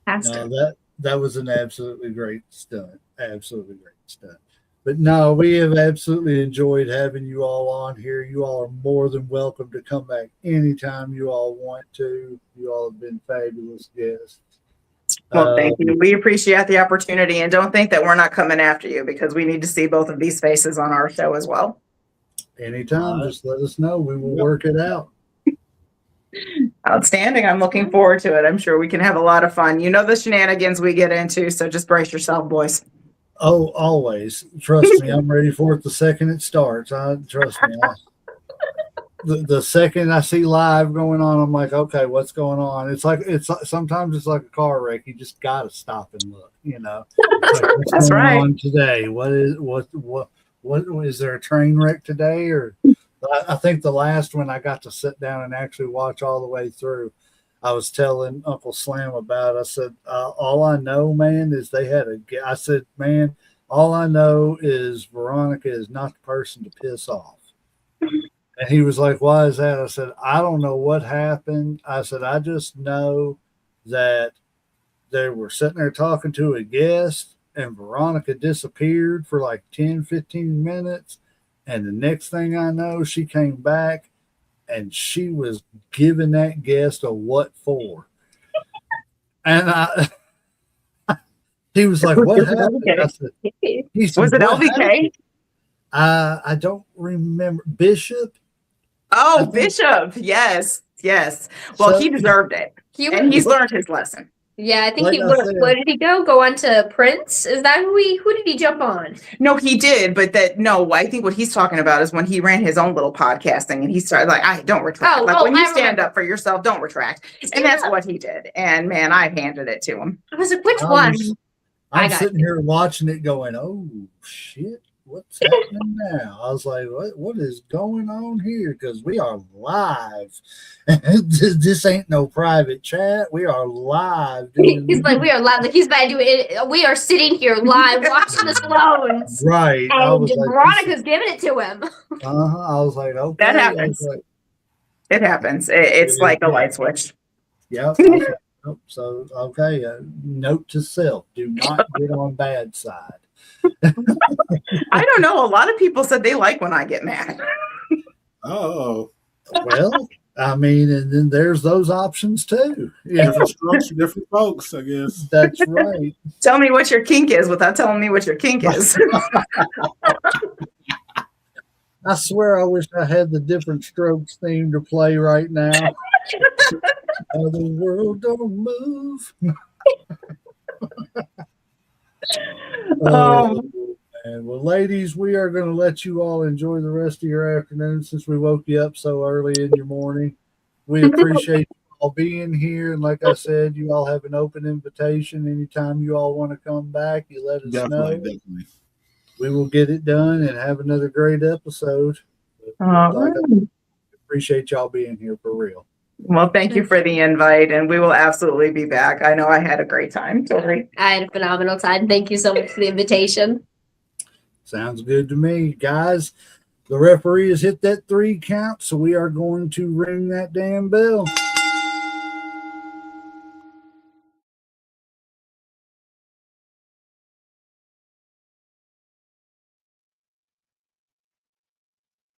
No, that was an absolutely great stunt. Absolutely great stunt. But no, we have absolutely enjoyed having you all on here. You all are more than welcome to come back anytime you all want to. You all have been fabulous guests. Well, thank you. We appreciate the opportunity, and don't think that we're not coming after you because we need to see both of these faces on our show as well. Anytime, just let us know. We will work it out. Outstanding. I'm looking forward to it. I'm sure we can have a lot of fun. You know the shenanigans we get into, so just brace yourself, boys. Oh, always. Trust me, I'm ready for it the second it starts. Trust me. The second I see live going on, I'm like, okay, what's going on? Sometimes it's like a car wreck. You just got to stop and look, you know. Like, what's That's going right. on today? What is there a train wreck today or I think the last one I got to sit down and actually watch all the way through. I was telling Uncle Slam about. I said, all I know, man, is they had a. I said, man, all I know is Veronica is not the person to piss off. And he was like, why is that? I said, I don't know what happened. I said, I just know that they were sitting there talking to a guest, and Veronica disappeared for like 10, 15 minutes. And the next thing I know, she came back and she was giving that guest a what for. And he was like, what happened? I said, he said, Was it "What LVK? happened?" I don't remember. Bishop? Oh, Bishop. Yes. Yes. Well, So- he deserved it. And he's learned his lesson. Yeah, I think Like he I where, said- where did he go? Go on to Prince? Is that who did he jump on? No, he did, but I think what he's talking about is when he ran his own little podcasting and he started like, I don't retract. When you stand up for yourself, don't retract. And that's what he did. And man, I handed it to him. I was like, which one? I I'm got sitting here watching it going, oh shit, what's happening now? I was like, what is going on here? Because we are live. This ain't no private chat. We are live. He's like, we are live. Like he's about to do it. We are sitting here live watching the Sloans. Right. I And was like, Veronica's giving it to him. I was like, okay. That happens. It happens. It's like a light switch. Yeah. So, okay. Note to self: do not get on bad side. I don't know. A lot of people said they like when I get mad. Oh, Well, I mean, and then there's those options too. Yeah, different strokes for different folks, I guess. that's right. Tell me what your kink is without telling me what your kink is. I swear I wish I had the different strokes theme to play right now. Oh, the world don't move. Man. Well, ladies, we are going to let you all enjoy the rest of your afternoon since we woke you up so early in your morning. We appreciate you all being here. And like I said, you all have an open invitation. Anytime you all want to come back, you let us know. Definitely. We will get it done and have another great episode. All right. Appreciate y'all being here for real. Well, thank you for the invite, and we will absolutely be back. I know I had a great time. Totally. I had a phenomenal time. Thank you so much for the invitation. Sounds good to me. Guys, the referee has hit that 3 count, so we are going to ring that damn bell.